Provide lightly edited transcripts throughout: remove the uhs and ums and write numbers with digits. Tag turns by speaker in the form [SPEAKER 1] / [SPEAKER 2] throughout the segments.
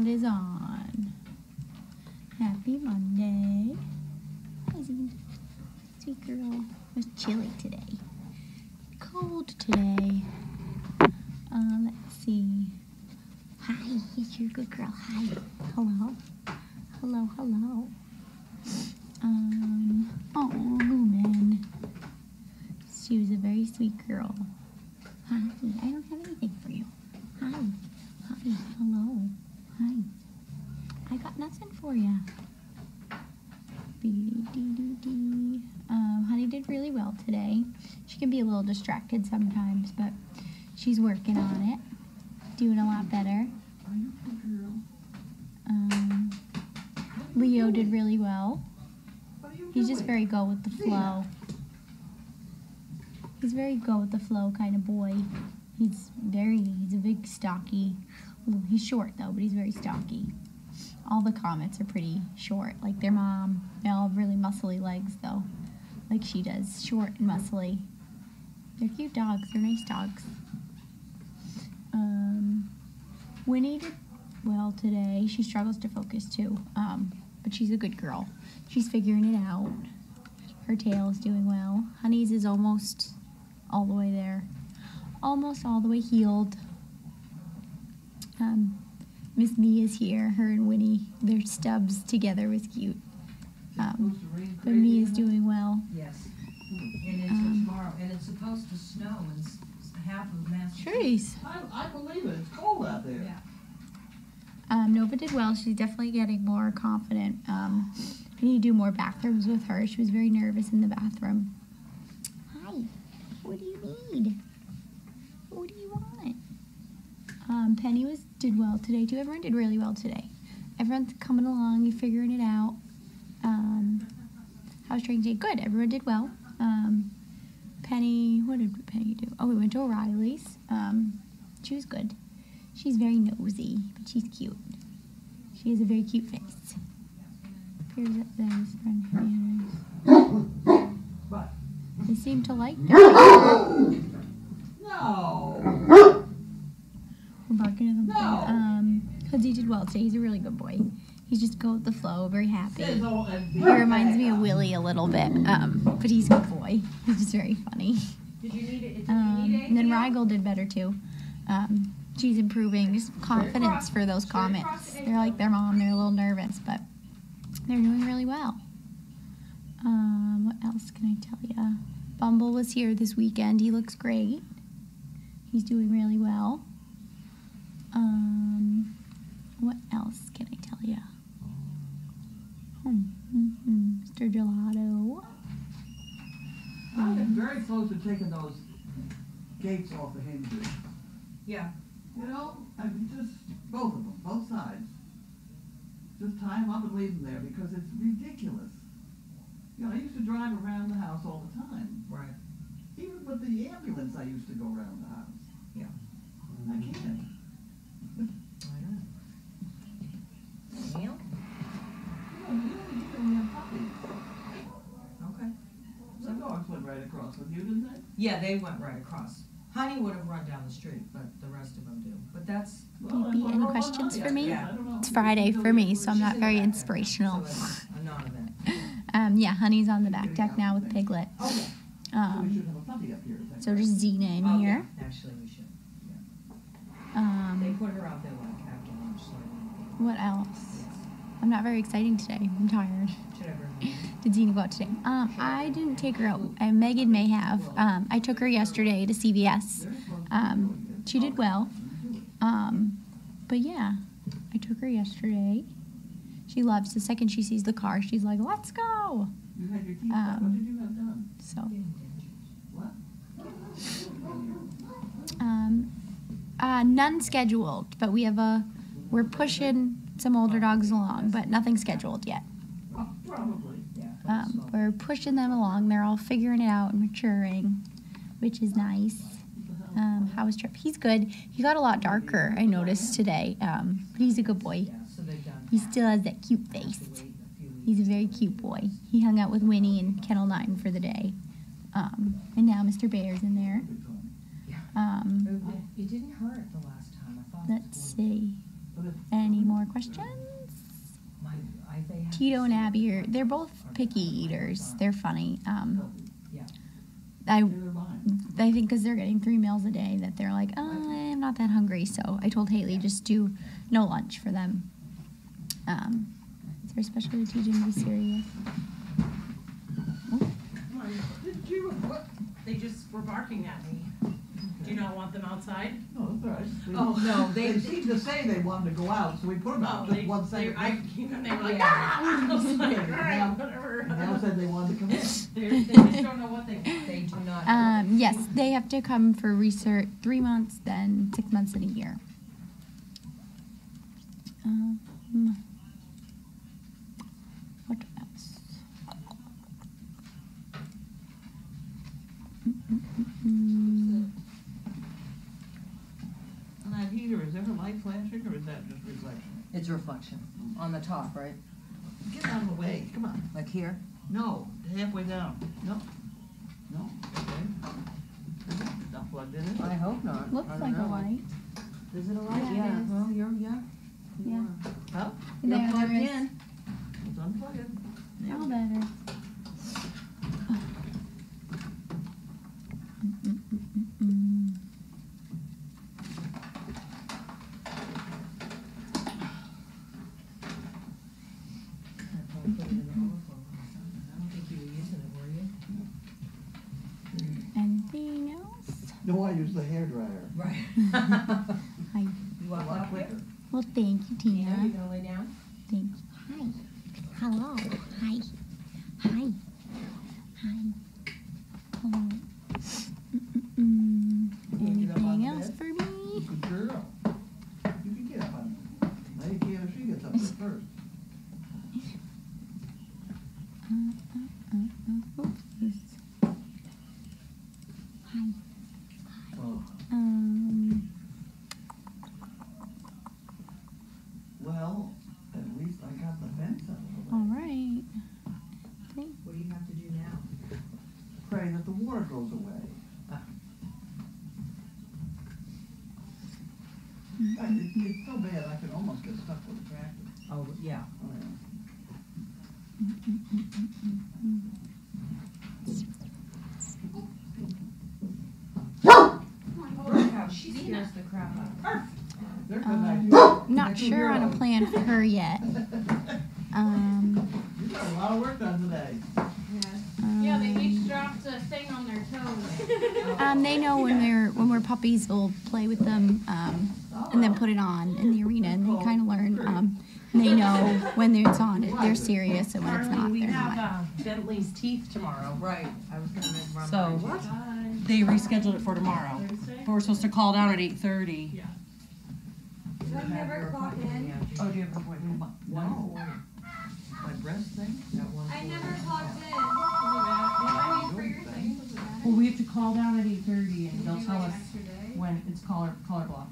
[SPEAKER 1] is on. Happy Monday. Hi, Zine. Sweet girl. It was chilly today. Cold today. Let's see. Hi, it's your good girl. Hi. Hello. Hello, hello. Oh, Lumen. She was a very sweet girl. Hi, I don't have anything for you. Hi. Hi, hello. Hi. I got nothing for you. Honey did really well today. She can be a little distracted sometimes, but she's working on it. Doing a lot better. Leo did really well. He's just very go with the flow. He's very go with the flow kind of boy. He's a big stocky. Well, he's short though, but he's very stocky. All the Comets are pretty short, like their mom. They all have really muscly legs though, like she does, short and muscly. They're cute dogs, they're nice dogs. Winnie did well today. She struggles to focus too, but she's a good girl. She's figuring it out. Her tail is doing well. Honey's is almost all the way there. Almost all the way healed. Miss Mia's here. Her and Winnie, their stubs together was cute. But Mia's doing well.
[SPEAKER 2] Yes. And it's tomorrow, and it's supposed to snow in half of Massachusetts.
[SPEAKER 1] Jeez.
[SPEAKER 3] I believe it. It's cold out there.
[SPEAKER 2] Yeah.
[SPEAKER 1] Nova did well. She's definitely getting more confident. I need to do more bathrooms with her. She was very nervous in the bathroom. Hi. What do you need? What do you want? Penny did well today too. Everyone did really well today. Everyone's coming along. You're figuring it out. How's training day? Good. Everyone did well. Penny, what did Penny do? Oh, we went to O'Reilly's. She was good. She's very nosy, but she's cute. She has a very cute face. Appears that there's friend manners.
[SPEAKER 3] But
[SPEAKER 1] They seem to like that.
[SPEAKER 3] no.
[SPEAKER 1] We're barking at them. Hoodie did well today. He's a really good boy. He's just go with the flow, very happy. He reminds me of Willie a little bit, but he's a good boy. He's just very funny.
[SPEAKER 2] Did you need it?
[SPEAKER 1] And then Rigel did better too. She's improving. Just confidence for those Comets. They're like their mom. They're a little nervous, but they're doing really well. What else can I tell you? Bumble was here this weekend. He looks great. He's doing really well. What else can I tell you? Mr. Gelato.
[SPEAKER 3] I've been very close to taking those gates off the hinges.
[SPEAKER 2] Yeah.
[SPEAKER 3] You know, just both of them, both sides. Just tie them up and leave them there because it's ridiculous. You know, I used to drive around the house all the time.
[SPEAKER 2] Right.
[SPEAKER 3] Even with the ambulance, I used to go around the house.
[SPEAKER 2] Yeah.
[SPEAKER 3] I can't.
[SPEAKER 2] I know. Neil?
[SPEAKER 3] You don't have puppies.
[SPEAKER 2] Okay.
[SPEAKER 3] The dogs went right across with you, didn't they?
[SPEAKER 2] Yeah, they went right across. Honey would have run down the street, but the rest of them do. But that's...
[SPEAKER 1] BP, any questions for me?
[SPEAKER 2] Yeah.
[SPEAKER 1] It's Friday for me, so I'm not very inspirational.
[SPEAKER 2] So it's a non-event.
[SPEAKER 1] Yeah, Honey's on the back deck now with Piglet.
[SPEAKER 2] Oh, yeah.
[SPEAKER 3] So we should have a puppy up here.
[SPEAKER 1] So just Xena in
[SPEAKER 2] Oh,
[SPEAKER 1] here.
[SPEAKER 2] yeah. Actually, we should. Yeah. They put her out there like after lunch. So
[SPEAKER 1] What else? I'm not very exciting today. I'm tired.
[SPEAKER 2] should have her.
[SPEAKER 1] Did Xena go out today? I didn't take her out. Megan may have. I took her yesterday to CVS. She did well. But yeah, I took her yesterday. She loves the second she sees the car, she's like, let's go.
[SPEAKER 3] You had your teeth done. What did you have done?
[SPEAKER 1] So,
[SPEAKER 3] What?
[SPEAKER 1] none scheduled, but we're pushing some older dogs along, but nothing scheduled yet.
[SPEAKER 3] Oh, probably.
[SPEAKER 2] Yeah.
[SPEAKER 1] We're pushing them along. They're all figuring it out and maturing, which is nice. How was Trip? He's good. He got a lot darker, I noticed today, but he's a good boy.
[SPEAKER 2] Yeah, so they've done.
[SPEAKER 1] He still has that cute face. He's a very cute boy. He hung out with Winnie and Kennel 9 for the day. And now Mr. Bear's in there.
[SPEAKER 2] It didn't hurt the last time. I thought.
[SPEAKER 1] Let's see. Any more questions?
[SPEAKER 2] They have
[SPEAKER 1] Tito and Abby they're both picky eaters. They're funny.
[SPEAKER 2] Yeah.
[SPEAKER 1] I think because they're getting 3 meals a day that they're like, oh, I'm not that hungry. So I told Haley just do no lunch for them. It's very special to teach them to be serious.
[SPEAKER 4] They just were barking at me. Do you not want them outside?
[SPEAKER 3] No, that's all right.
[SPEAKER 2] Oh, no,
[SPEAKER 3] They seemed to say they wanted to go out, so we put them out just 1 second.
[SPEAKER 4] I came in, they were like,
[SPEAKER 2] Yeah.
[SPEAKER 4] ah! I was like, all right,
[SPEAKER 3] Now-
[SPEAKER 4] whatever.
[SPEAKER 3] Now said they wanted to come in.
[SPEAKER 4] They just don't know what they want.
[SPEAKER 2] They do not.
[SPEAKER 1] Yes, they have to come for research 3 months, then 6 months and a year. What else?
[SPEAKER 3] And that heater, is there a light flashing or is that just reflection?
[SPEAKER 2] It's reflection on the top, right?
[SPEAKER 3] Get out of the way, come on.
[SPEAKER 2] Like here?
[SPEAKER 3] No, halfway down. No. No, okay. Is it not plugged in? Is it?
[SPEAKER 2] I hope not.
[SPEAKER 1] Looks
[SPEAKER 2] I don't
[SPEAKER 1] like a
[SPEAKER 2] know.
[SPEAKER 1] light.
[SPEAKER 2] Is it a light?
[SPEAKER 1] Yeah, it is.
[SPEAKER 2] Well, yeah.
[SPEAKER 1] Yeah.
[SPEAKER 3] Huh?
[SPEAKER 1] There,
[SPEAKER 2] You're plugged
[SPEAKER 1] there is.
[SPEAKER 2] in.
[SPEAKER 3] It's unplugged.
[SPEAKER 1] How better.
[SPEAKER 2] I put it in the overflow. I don't think you were using it, were you?
[SPEAKER 1] Anything else?
[SPEAKER 3] No, I use the hairdryer.
[SPEAKER 2] Right.
[SPEAKER 1] Hi.
[SPEAKER 2] You want
[SPEAKER 3] A lot
[SPEAKER 2] coffee?
[SPEAKER 3] quicker.
[SPEAKER 1] Well, thank you,
[SPEAKER 2] Tina,
[SPEAKER 1] Tina.
[SPEAKER 2] you gonna lay down?
[SPEAKER 1] Thank you. Hi. Hello. Hi. Hi. Hi. Hello. Anything else for me?
[SPEAKER 3] Good girl. You can get up on it. Now you can't if she gets up there first.
[SPEAKER 1] Oops. Hi.
[SPEAKER 3] Oh. Well, at least I got the fence out of the
[SPEAKER 1] All
[SPEAKER 3] way.
[SPEAKER 1] right.
[SPEAKER 2] What do you have to do now?
[SPEAKER 3] Pray that the water goes away. It's so bad I could almost get stuck with a tractor.
[SPEAKER 2] Oh, yeah.
[SPEAKER 3] Oh, yeah.
[SPEAKER 2] Oh, cow, she scares the crap out of me.
[SPEAKER 3] They're good idea.
[SPEAKER 1] Not sure on a plan for her yet.
[SPEAKER 3] You got a lot of work done today.
[SPEAKER 4] Yeah, they each dropped a thing on their toes.
[SPEAKER 1] They know when we're puppies, we'll play with them and then put it on in the arena, and they kind of learn. And they know when it's on, they're serious, and when it's not,
[SPEAKER 4] Darling, we
[SPEAKER 1] they're
[SPEAKER 4] have
[SPEAKER 1] not.
[SPEAKER 4] Bentley's teeth tomorrow.
[SPEAKER 2] Right, I was gonna run.
[SPEAKER 4] So
[SPEAKER 2] by.
[SPEAKER 4] they rescheduled it for tomorrow.
[SPEAKER 2] Thursday?
[SPEAKER 4] But we're supposed to call down at 8:30.
[SPEAKER 2] Yeah.
[SPEAKER 5] Do I never clock in?
[SPEAKER 4] Oh, do you have an appointment?
[SPEAKER 3] No. My breast thing?
[SPEAKER 5] I never clocked in. I mean, for your thing.
[SPEAKER 4] Well, we have to call down at 8:30 and they'll
[SPEAKER 5] Do
[SPEAKER 4] tell
[SPEAKER 5] like
[SPEAKER 4] us
[SPEAKER 5] an extra day?
[SPEAKER 4] when it's color block.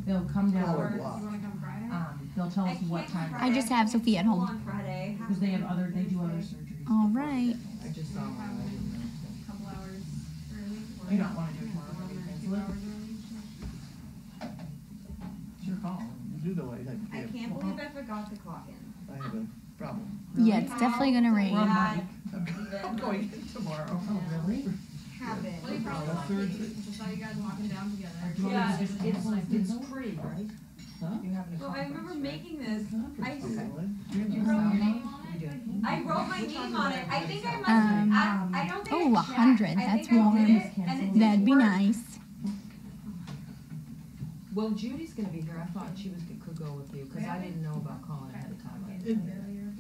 [SPEAKER 4] They'll come down.
[SPEAKER 3] Color
[SPEAKER 5] Or do
[SPEAKER 3] block.
[SPEAKER 5] you wanna come Friday?
[SPEAKER 4] They'll tell
[SPEAKER 5] I
[SPEAKER 4] us
[SPEAKER 5] can't
[SPEAKER 4] what
[SPEAKER 5] come
[SPEAKER 4] time.
[SPEAKER 5] Friday.
[SPEAKER 1] I just have Sophie at home.
[SPEAKER 5] On Friday.
[SPEAKER 4] Because they do other surgeries.
[SPEAKER 1] All right.
[SPEAKER 2] I just saw one, I didn't know.
[SPEAKER 5] Couple hours early. or-
[SPEAKER 4] You don't want to do it tomorrow,
[SPEAKER 5] One
[SPEAKER 4] maybe
[SPEAKER 5] or
[SPEAKER 4] cancel
[SPEAKER 5] 2
[SPEAKER 4] it.
[SPEAKER 5] hours early.
[SPEAKER 4] It's your call.
[SPEAKER 3] You do know I had
[SPEAKER 5] I can't believe I forgot to clock in.
[SPEAKER 3] I have a problem.
[SPEAKER 1] Yeah, it's definitely gonna rain.
[SPEAKER 4] We're on
[SPEAKER 5] That
[SPEAKER 4] mic.
[SPEAKER 3] I'm going in tomorrow.
[SPEAKER 4] Oh, really?
[SPEAKER 5] happened.
[SPEAKER 6] Well, you probably
[SPEAKER 3] That's
[SPEAKER 6] want to
[SPEAKER 3] Thursday.
[SPEAKER 6] just saw you guys walking down together.
[SPEAKER 2] Yeah, it's pretty, right?
[SPEAKER 3] Huh?
[SPEAKER 2] You having a
[SPEAKER 5] Well, I remember making this. I
[SPEAKER 3] You
[SPEAKER 5] wrote my
[SPEAKER 2] You
[SPEAKER 5] name on
[SPEAKER 2] do.
[SPEAKER 5] it. I wrote my name on it. I think I must
[SPEAKER 1] Um,
[SPEAKER 5] have. I don't think
[SPEAKER 1] oh,
[SPEAKER 5] I checked.
[SPEAKER 1] 100,
[SPEAKER 5] I
[SPEAKER 1] that's
[SPEAKER 5] think I
[SPEAKER 1] warm.
[SPEAKER 5] did it, and it
[SPEAKER 1] That'd be
[SPEAKER 5] work.
[SPEAKER 1] nice.
[SPEAKER 2] Well, Judy's gonna be here, I thought she could go with you, cause I didn't know about calling ahead of time.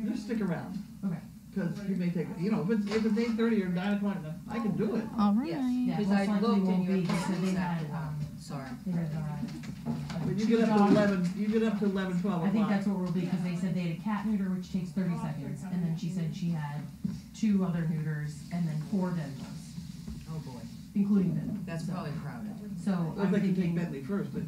[SPEAKER 3] Just stick around.
[SPEAKER 4] Okay.
[SPEAKER 3] Cause you may take, if it's 8:30 or 9 o'clock, I can do it.
[SPEAKER 1] All right.
[SPEAKER 2] Yes,
[SPEAKER 4] Yeah,
[SPEAKER 2] cause
[SPEAKER 4] most
[SPEAKER 2] I
[SPEAKER 4] likely
[SPEAKER 2] looked
[SPEAKER 4] won't
[SPEAKER 2] and you
[SPEAKER 4] be,
[SPEAKER 2] had
[SPEAKER 4] because
[SPEAKER 2] told me
[SPEAKER 4] they
[SPEAKER 2] that,
[SPEAKER 4] had,
[SPEAKER 2] sorry.
[SPEAKER 4] They had,
[SPEAKER 3] But you get up to 11, you get up to 11, 12
[SPEAKER 4] I think
[SPEAKER 3] o'clock.
[SPEAKER 4] that's what we'll be, because they said they had a cat neuter, which takes 30 seconds, and then she said she had 2 other neuters, and then 4 dentals,
[SPEAKER 2] Oh, boy.
[SPEAKER 4] including dental.
[SPEAKER 2] That's probably crowded.
[SPEAKER 4] So
[SPEAKER 3] Well,
[SPEAKER 4] I'm
[SPEAKER 3] if they can take
[SPEAKER 4] thinking,
[SPEAKER 3] Bentley first, but,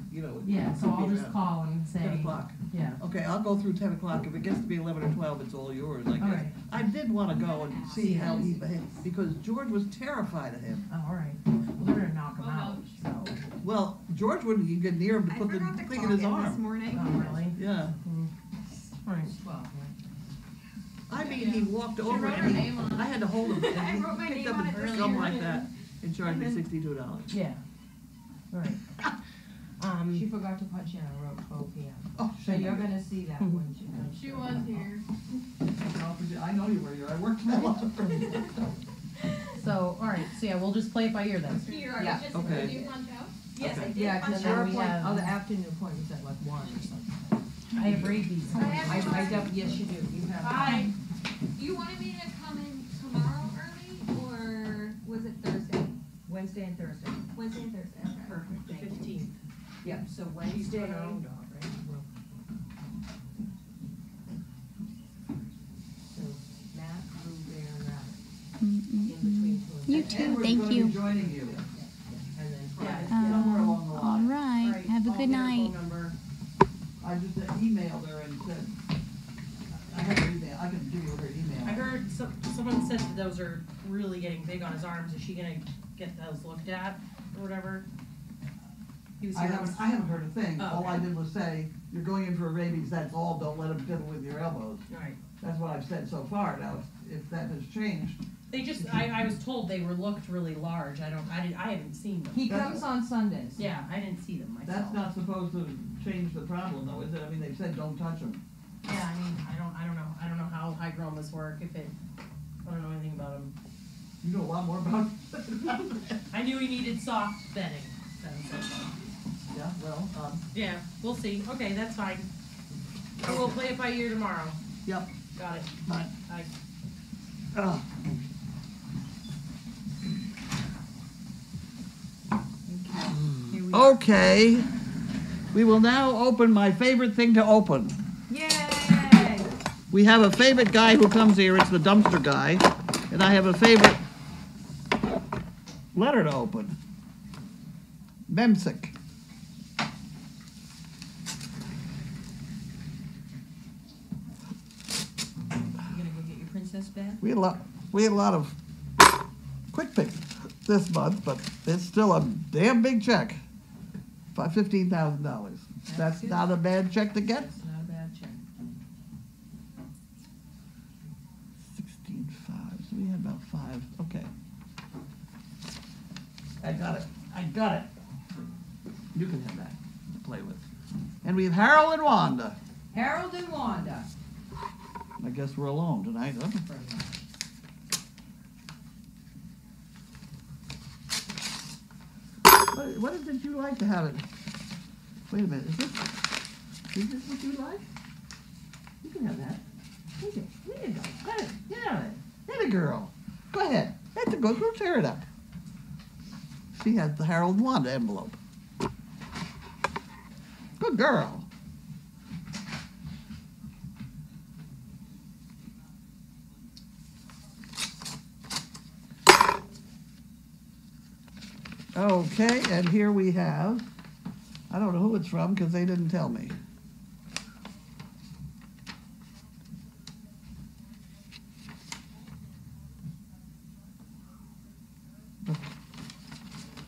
[SPEAKER 4] yeah, so I'll just call and say,
[SPEAKER 3] 10 o'clock.
[SPEAKER 4] yeah.
[SPEAKER 3] Okay, I'll go through 10 o'clock. If it gets to be 11 or 12, it's all yours, I guess.
[SPEAKER 4] All right.
[SPEAKER 3] I did wanna go and see how he behaved, because George was terrified of him.
[SPEAKER 4] Oh, all right. Well, they're gonna knock him out, so.
[SPEAKER 3] Well, George wouldn't even get near him to
[SPEAKER 5] I
[SPEAKER 3] put the
[SPEAKER 5] forgot to
[SPEAKER 3] thing
[SPEAKER 5] clock
[SPEAKER 3] in his
[SPEAKER 5] in this
[SPEAKER 3] arm.
[SPEAKER 5] morning.
[SPEAKER 4] Oh, really?
[SPEAKER 3] Yeah.
[SPEAKER 4] All right.
[SPEAKER 5] 12,
[SPEAKER 3] I mean, he walked over
[SPEAKER 5] wrote her
[SPEAKER 3] and
[SPEAKER 5] name on it.
[SPEAKER 3] I had to hold him.
[SPEAKER 5] I
[SPEAKER 3] And
[SPEAKER 5] wrote my
[SPEAKER 3] he picked
[SPEAKER 5] name
[SPEAKER 3] up
[SPEAKER 5] on it
[SPEAKER 3] and
[SPEAKER 5] earlier.
[SPEAKER 3] something like that and charged me $62.
[SPEAKER 4] Yeah. All right.
[SPEAKER 2] She forgot to punch in, I wrote 12 p.m.
[SPEAKER 3] Oh,
[SPEAKER 2] So
[SPEAKER 3] shame.
[SPEAKER 2] you're gonna see that when she comes.
[SPEAKER 5] She was here.
[SPEAKER 3] I know you were here. I worked from a lot.
[SPEAKER 4] So, all right. So yeah, we'll just play it by ear then.
[SPEAKER 5] Here, are
[SPEAKER 2] Yeah,
[SPEAKER 5] you just,
[SPEAKER 3] okay.
[SPEAKER 5] did you punch out? Yes, I did.
[SPEAKER 2] Yeah,
[SPEAKER 5] punch
[SPEAKER 2] because
[SPEAKER 4] then
[SPEAKER 2] your
[SPEAKER 4] we have-
[SPEAKER 2] other afternoon appointment's at like 1 or something.
[SPEAKER 4] I have rabies.
[SPEAKER 2] Yes, you do, you have.
[SPEAKER 5] Hi. You wanted me to come in tomorrow early, or was it Thursday?
[SPEAKER 2] Wednesday and Thursday.
[SPEAKER 5] Wednesday and Thursday, okay.
[SPEAKER 2] Perfect, thank you.
[SPEAKER 4] 15th.
[SPEAKER 2] Yep, so
[SPEAKER 4] She's
[SPEAKER 2] Wednesday.
[SPEAKER 4] got her own dog, right?
[SPEAKER 2] So Matt, Lou, Bear, and Rabbit,
[SPEAKER 1] Mm-mm.
[SPEAKER 2] in between two of them.
[SPEAKER 1] You too,
[SPEAKER 3] Edward's
[SPEAKER 1] thank
[SPEAKER 3] gonna be
[SPEAKER 1] you.
[SPEAKER 3] joining you.
[SPEAKER 2] And then
[SPEAKER 4] Yeah.
[SPEAKER 2] Friday.
[SPEAKER 3] Somewhere along the
[SPEAKER 1] All
[SPEAKER 3] line.
[SPEAKER 1] right. Have a
[SPEAKER 4] I'll
[SPEAKER 1] good
[SPEAKER 4] get her
[SPEAKER 1] night.
[SPEAKER 4] phone number.
[SPEAKER 3] I just emailed her and said, I have her email. I can give you her email.
[SPEAKER 4] I heard someone said that those are really getting big on his arms. Is she gonna get those looked at or whatever? He was
[SPEAKER 3] I
[SPEAKER 4] here.
[SPEAKER 3] haven't heard a thing.
[SPEAKER 4] Oh,
[SPEAKER 3] All I
[SPEAKER 4] okay.
[SPEAKER 3] did was say, you're going in for a rabies, that's all. Don't let him fiddle with your elbows.
[SPEAKER 4] All right.
[SPEAKER 3] That's what I've said so far. Now, if that has changed,
[SPEAKER 4] They just, I was told they were looked really large. I haven't seen them.
[SPEAKER 2] He comes on Sundays.
[SPEAKER 4] Yeah, I didn't see them myself.
[SPEAKER 3] that's not supposed to change the problem though, is it? I mean, they said don't touch them.
[SPEAKER 4] Yeah, I mean, I don't know how hygromas work, I don't know anything about them.
[SPEAKER 3] You know a lot more about
[SPEAKER 4] I knew he needed soft bedding. That's it.
[SPEAKER 3] Yeah, well,
[SPEAKER 4] Yeah, we'll see. Okay, that's fine. I will play it by ear tomorrow.
[SPEAKER 3] yep.
[SPEAKER 4] Got it.
[SPEAKER 3] Bye.
[SPEAKER 4] Bye.
[SPEAKER 2] Here we are.
[SPEAKER 3] Okay, we will now open my favorite thing to open.
[SPEAKER 2] Yay!
[SPEAKER 3] We have a favorite guy who comes here, it's the dumpster guy, and I have a favorite letter to open. Memsic.
[SPEAKER 2] You gonna go get your princess bed?
[SPEAKER 3] We had a lot of quick pick this month, but it's still a damn big check. $15,000. That's
[SPEAKER 2] good.
[SPEAKER 3] not a bad check to get.
[SPEAKER 2] It's not a bad check.
[SPEAKER 3] 16.5. So we had about 5. Okay. I got it. You can have that to play with. And we have Harold and Wanda.
[SPEAKER 2] Harold and Wanda.
[SPEAKER 3] I guess we're alone tonight, huh? What is it you like to have it? Wait a minute, is this what you like? You can have that. Take it. There you go. Get it. Get out of it. Get it, girl. Go ahead. That's a good. Go tear it up. She has the Harold and Wanda envelope. Good girl. Okay, and here we have, I don't know who it's from because they didn't tell me.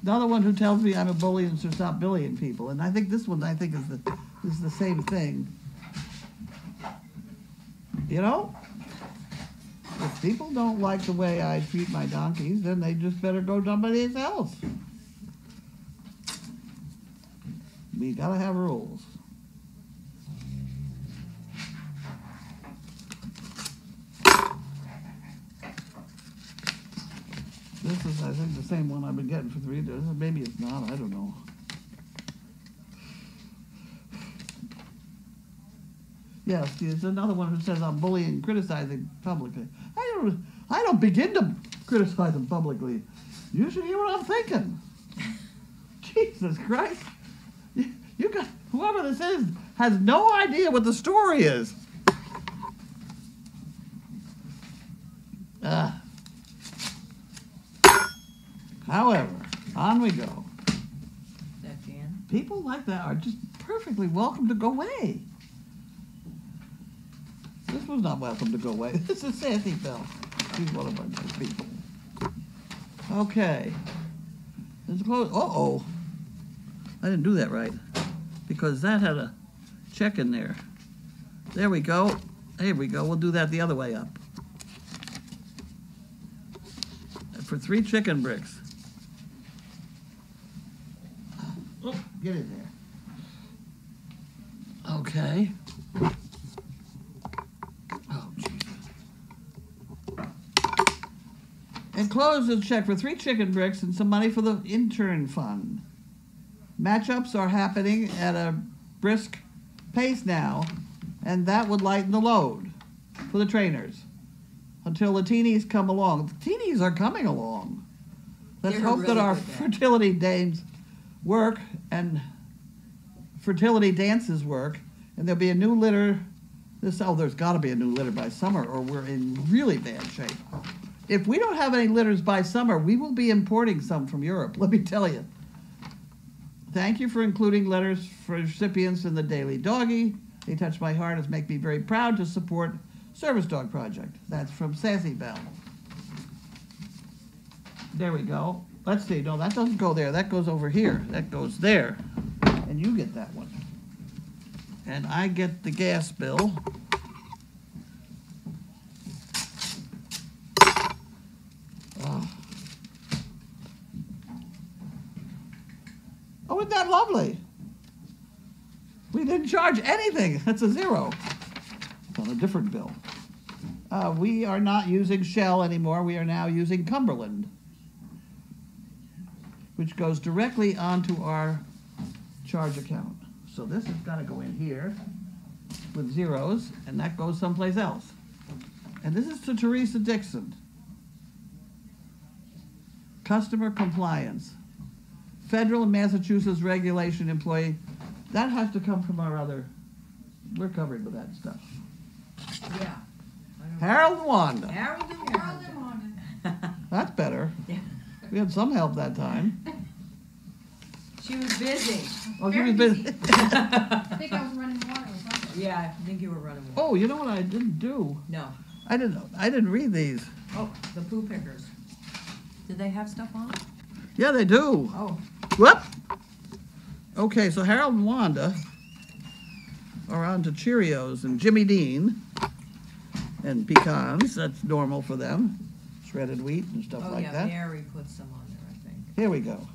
[SPEAKER 3] Another one who tells me I'm a bully and should stop bullying people, and I think this one is the same thing. You know, if people don't like the way I treat my donkeys, then they just better go someplace else. We gotta have rules. This is, I think, the same one I've been getting for 3 days. Maybe it's not, I don't know. Yes, there's another one who says I'm bullying and criticizing publicly. I don't begin to criticize them publicly. You should hear what I'm thinking. Jesus Christ. You got, whoever this is has no idea what the story is. However, on we go.
[SPEAKER 2] That Jan?
[SPEAKER 3] People like that are just perfectly welcome to go away. This was not welcome to go away. This is Sandy Bell. She's one of our nice people. Okay. Let's close. Uh-oh. I didn't do that right. Because that had a check in there. There we go. Here we go. We'll do that the other way up. For 3 chicken bricks. Oh, get in there. Okay. Oh, jeez. Enclosed is a check for 3 chicken bricks and some money for the intern fund. Matchups are happening at a brisk pace now, and that would lighten the load for the trainers until the teenies come along. The teenies are coming along. Let's
[SPEAKER 2] They're
[SPEAKER 3] hope
[SPEAKER 2] really
[SPEAKER 3] that our
[SPEAKER 2] good at it.
[SPEAKER 3] fertility dames work and fertility dances work, and there'll be a new litter. There's got to be a new litter by summer, or we're in really bad shape. If we don't have any litters by summer, we will be importing some from Europe, let me tell you. Thank you for including letters for recipients in the Daily Doggy. They touch my heart and make me very proud to support Service Dog Project. That's from Sassy Bell. There we go. Let's see. No, that doesn't go there. That goes over here. That goes there. And you get that one. And I get the gas bill. Oh, isn't that lovely? We didn't charge anything. That's a 0. It's on a different bill. We are not using Shell anymore. We are now using Cumberland, which goes directly onto our charge account. So this has got to go in here with zeros, and that goes someplace else. And this is to Teresa Dixon. Customer compliance. Federal and Massachusetts regulation employee. That has to come from our other. We're covered with that stuff.
[SPEAKER 2] Yeah.
[SPEAKER 3] Harold and Wanda.
[SPEAKER 2] Harold and Wanda.
[SPEAKER 3] That's better.
[SPEAKER 2] Yeah.
[SPEAKER 3] We had some help that time.
[SPEAKER 2] She was busy.
[SPEAKER 3] Oh, she was busy.
[SPEAKER 5] I think I was running water.
[SPEAKER 2] Yeah, I think you were running away.
[SPEAKER 3] Oh, you know what I didn't do?
[SPEAKER 2] No.
[SPEAKER 3] I didn't read these.
[SPEAKER 2] Oh, the poo pickers. Did they have stuff on it?
[SPEAKER 3] Yeah, they do.
[SPEAKER 2] Oh.
[SPEAKER 3] Whoop. Okay, so Harold and Wanda are on to Cheerios and Jimmy Dean and pecans. That's normal for them. Shredded wheat and stuff
[SPEAKER 2] Oh,
[SPEAKER 3] like
[SPEAKER 2] yeah,
[SPEAKER 3] that.
[SPEAKER 2] Mary put some on there, I think.
[SPEAKER 3] Here we go.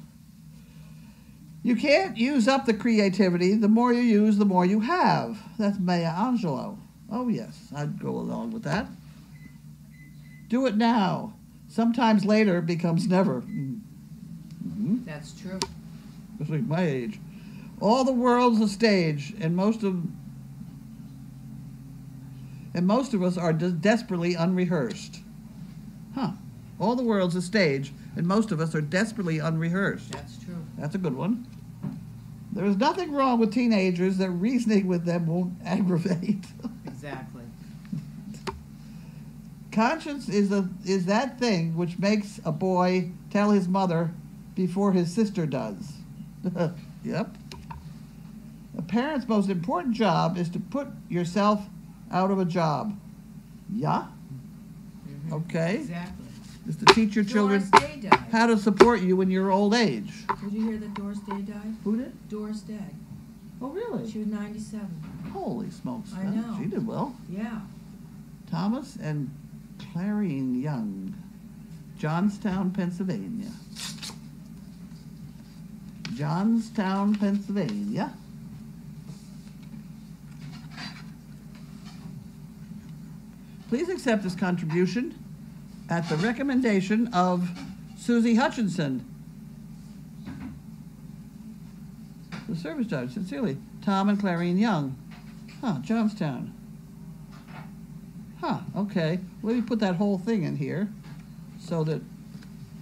[SPEAKER 3] You can't use up the creativity. The more you use, the more you have. That's Maya Angelou. Oh, yes, I'd go along with that. Do it now. Sometimes later becomes never. Mm-hmm.
[SPEAKER 2] That's true.
[SPEAKER 3] Especially my age. All the world's a stage, and most of us are desperately unrehearsed. Huh. All the world's a stage, and most of us are desperately unrehearsed.
[SPEAKER 2] That's true.
[SPEAKER 3] That's a good one. There is nothing wrong with teenagers that reasoning with them won't aggravate.
[SPEAKER 2] Exactly.
[SPEAKER 3] Conscience is that thing which makes a boy tell his mother before his sister does. Yep. A parent's most important job is to put yourself out of a job. Yeah?
[SPEAKER 2] Mm-hmm.
[SPEAKER 3] Okay.
[SPEAKER 2] Exactly.
[SPEAKER 3] Is to teach your children
[SPEAKER 2] Doris Day died.
[SPEAKER 3] how to support you in your old age.
[SPEAKER 2] Did you hear that Doris Day died?
[SPEAKER 3] Who did?
[SPEAKER 2] Doris Day.
[SPEAKER 3] Oh, really?
[SPEAKER 2] She was 97.
[SPEAKER 3] Holy smokes.
[SPEAKER 2] I know.
[SPEAKER 3] She did well.
[SPEAKER 2] Yeah.
[SPEAKER 3] Thomas and Clarine Young, Johnstown, Pennsylvania. Johnstown, Pennsylvania. Please accept this contribution at the recommendation of Susie Hutchinson. The service dog, sincerely, Tom and Clarine Young. Huh, Johnstown. Huh, okay. Let me put that whole thing in here so that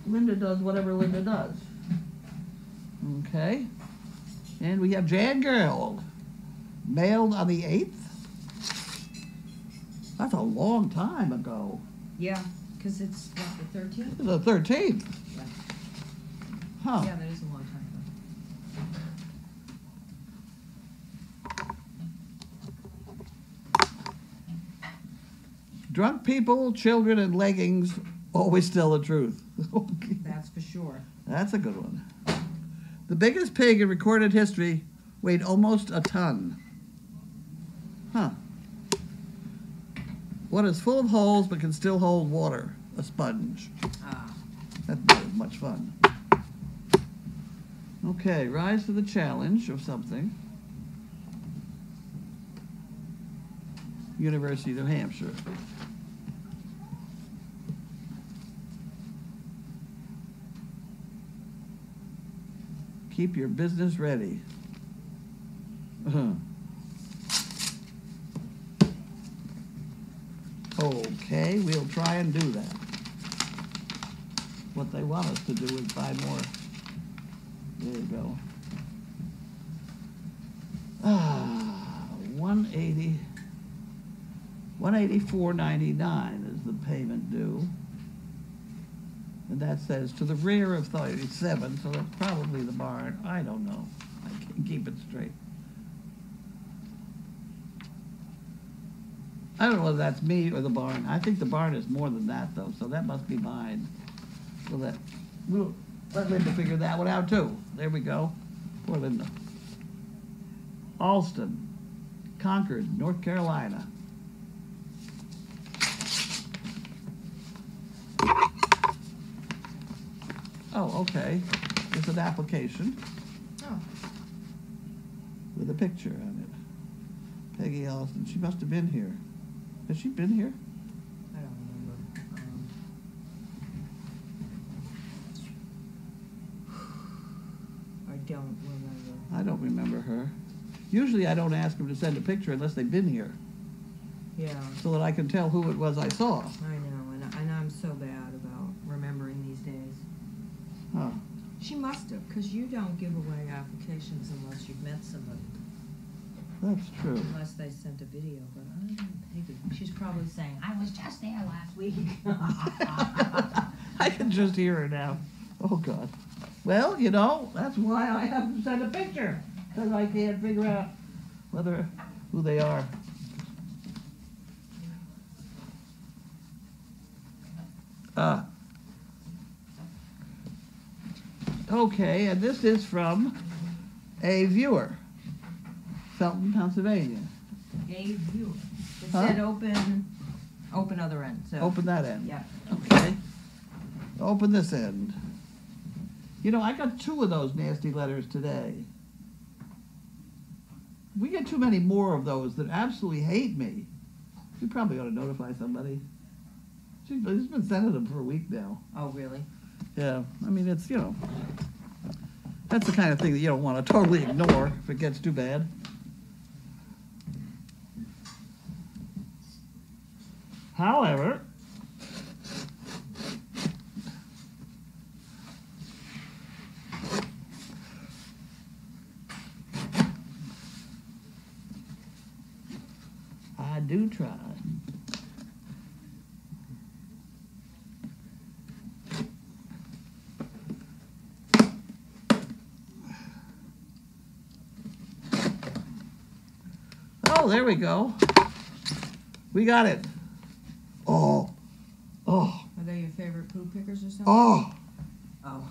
[SPEAKER 3] Linda does whatever Linda does. Okay. And we have Jan Gerald, mailed on the 8th. That's a long time ago.
[SPEAKER 2] Yeah, because it's what, the 13th?
[SPEAKER 3] It's the 13th.
[SPEAKER 2] Yeah.
[SPEAKER 3] Huh.
[SPEAKER 2] Yeah, that is a long time
[SPEAKER 3] Drunk people, children, and leggings always tell the truth. Okay.
[SPEAKER 2] That's for sure.
[SPEAKER 3] That's a good one. The biggest pig in recorded history weighed almost a ton. Huh. What is full of holes but can still hold water? A sponge.
[SPEAKER 2] Ah.
[SPEAKER 3] That's not as much fun. Okay, rise to the challenge of something. University of New Hampshire. Keep your business ready. Okay, we'll try and do that. What they want us to do is buy more. There you go. 180. 184.99 is the payment due. And that says to the rear of 37, so that's probably the barn. I don't know. I can't keep it straight. I don't know whether that's me or the barn. I think the barn is more than that, though, so that must be mine. So that we'll let Linda figure that one out, too. There we go. Poor Linda. Alston, Concord, North Carolina. Oh, okay. It's an application.
[SPEAKER 2] Oh.
[SPEAKER 3] With a picture on it. Peggy Alston. She must have been here. Has she been here?
[SPEAKER 2] I don't remember. I don't remember.
[SPEAKER 3] I don't remember her. Usually I don't ask them to send a picture unless they've been here,
[SPEAKER 2] Yeah,
[SPEAKER 3] so that I can tell who it was I saw.
[SPEAKER 2] I know, and I'm so bad about remembering these days.
[SPEAKER 3] Huh.
[SPEAKER 2] She must have, because you don't give away applications unless you've met somebody.
[SPEAKER 3] That's true.
[SPEAKER 2] Unless they sent a video, but I don't know, maybe. She's probably saying, I was just there last week.
[SPEAKER 3] I can just hear her now. Oh, God. Well, you know, that's why I have to send a picture, because I can't figure out who they are. Okay, and this is from a viewer, Felton, Pennsylvania.
[SPEAKER 2] Gave you. It
[SPEAKER 3] Huh?
[SPEAKER 2] said open other end, so.
[SPEAKER 3] Open that end.
[SPEAKER 2] Yeah.
[SPEAKER 3] Okay. Open this end. You know, I got 2 of those nasty letters today. We get too many more of those that absolutely hate me. We probably ought to notify somebody. She's been sending them for a week now.
[SPEAKER 2] Oh, really?
[SPEAKER 3] Yeah, I mean, it's, you know, that's the kind of thing that you don't want to totally ignore if it gets too bad. However, I do try. Oh, there we go. We got it. Oh. Oh.
[SPEAKER 2] Are they your favorite poo pickers or something?
[SPEAKER 3] Oh.
[SPEAKER 2] Oh.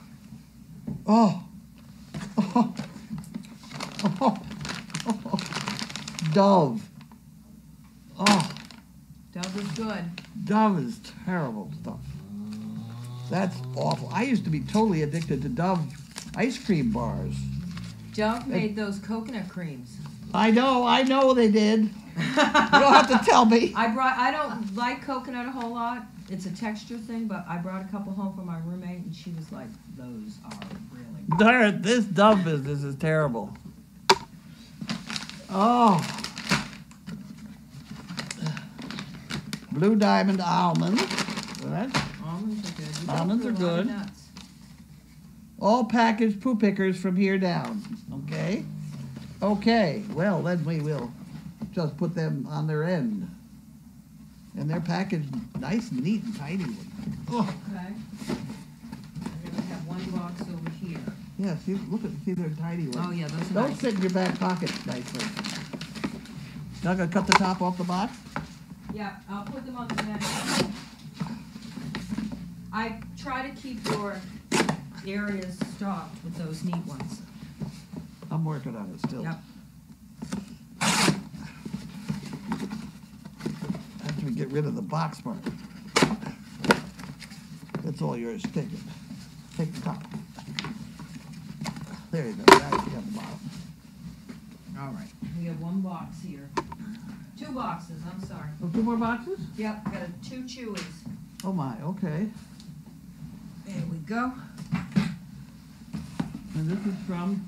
[SPEAKER 3] Oh. Oh. Oh. Oh. Dove. Oh.
[SPEAKER 2] Dove is good.
[SPEAKER 3] Dove is terrible stuff. That's awful. I used to be totally addicted to Dove ice cream bars.
[SPEAKER 2] Dove made those coconut creams.
[SPEAKER 3] I know they did. You don't have to tell me.
[SPEAKER 2] I don't like coconut a whole lot. It's a texture thing, but I brought a couple home for my roommate, and she was like, those are really good.
[SPEAKER 3] This Dove business is terrible. Oh. Blue Diamond almond. What?
[SPEAKER 2] Almonds are good. You go
[SPEAKER 3] Almonds
[SPEAKER 2] through
[SPEAKER 3] are
[SPEAKER 2] a lot of
[SPEAKER 3] good.
[SPEAKER 2] nuts.
[SPEAKER 3] All packaged poo pickers from here down. Okay? Okay. Well, then we will just put them on their end. And they're packaged nice and neat and tidy. Oh.
[SPEAKER 2] Okay. And then we have one box over here.
[SPEAKER 3] Yeah, see they're tidy ones.
[SPEAKER 2] Oh, yeah, those are
[SPEAKER 3] Don't
[SPEAKER 2] nice.
[SPEAKER 3] sit in your back pocket nicely. Not gonna cut the top off the box?
[SPEAKER 2] Yeah, I'll put them on the next. I try to keep your areas stocked with those neat ones.
[SPEAKER 3] I'm working on it still.
[SPEAKER 2] Yep.
[SPEAKER 3] rid of the box part. That's all yours. Take it. Take the top. There you go. Now you got the bottom.
[SPEAKER 2] All right. We have one box here. 2 boxes, I'm sorry.
[SPEAKER 3] Oh, 2 more boxes?
[SPEAKER 2] Yep, got 2 Chewies.
[SPEAKER 3] Oh my, okay.
[SPEAKER 2] There we go.
[SPEAKER 3] And this is from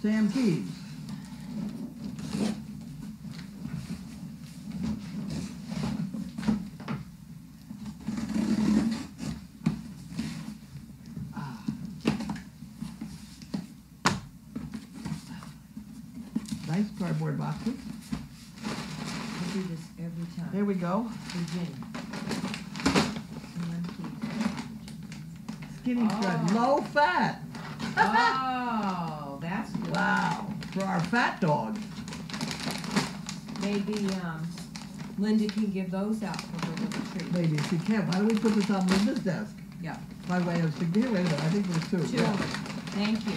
[SPEAKER 3] Sam Keys. Nice cardboard boxes.
[SPEAKER 2] I do this every time.
[SPEAKER 3] There we go.
[SPEAKER 2] Virginia.
[SPEAKER 3] Skinny spread, low fat.
[SPEAKER 2] Oh, that's good.
[SPEAKER 3] Wow, for our fat dog.
[SPEAKER 2] Maybe Linda can give those out for her little treat.
[SPEAKER 3] Maybe she can. Why don't we put this on Linda's desk?
[SPEAKER 2] Yeah.
[SPEAKER 3] By way of signature. Wait a minute, I think there's 2.
[SPEAKER 2] 2.
[SPEAKER 3] Yeah.
[SPEAKER 2] Thank you.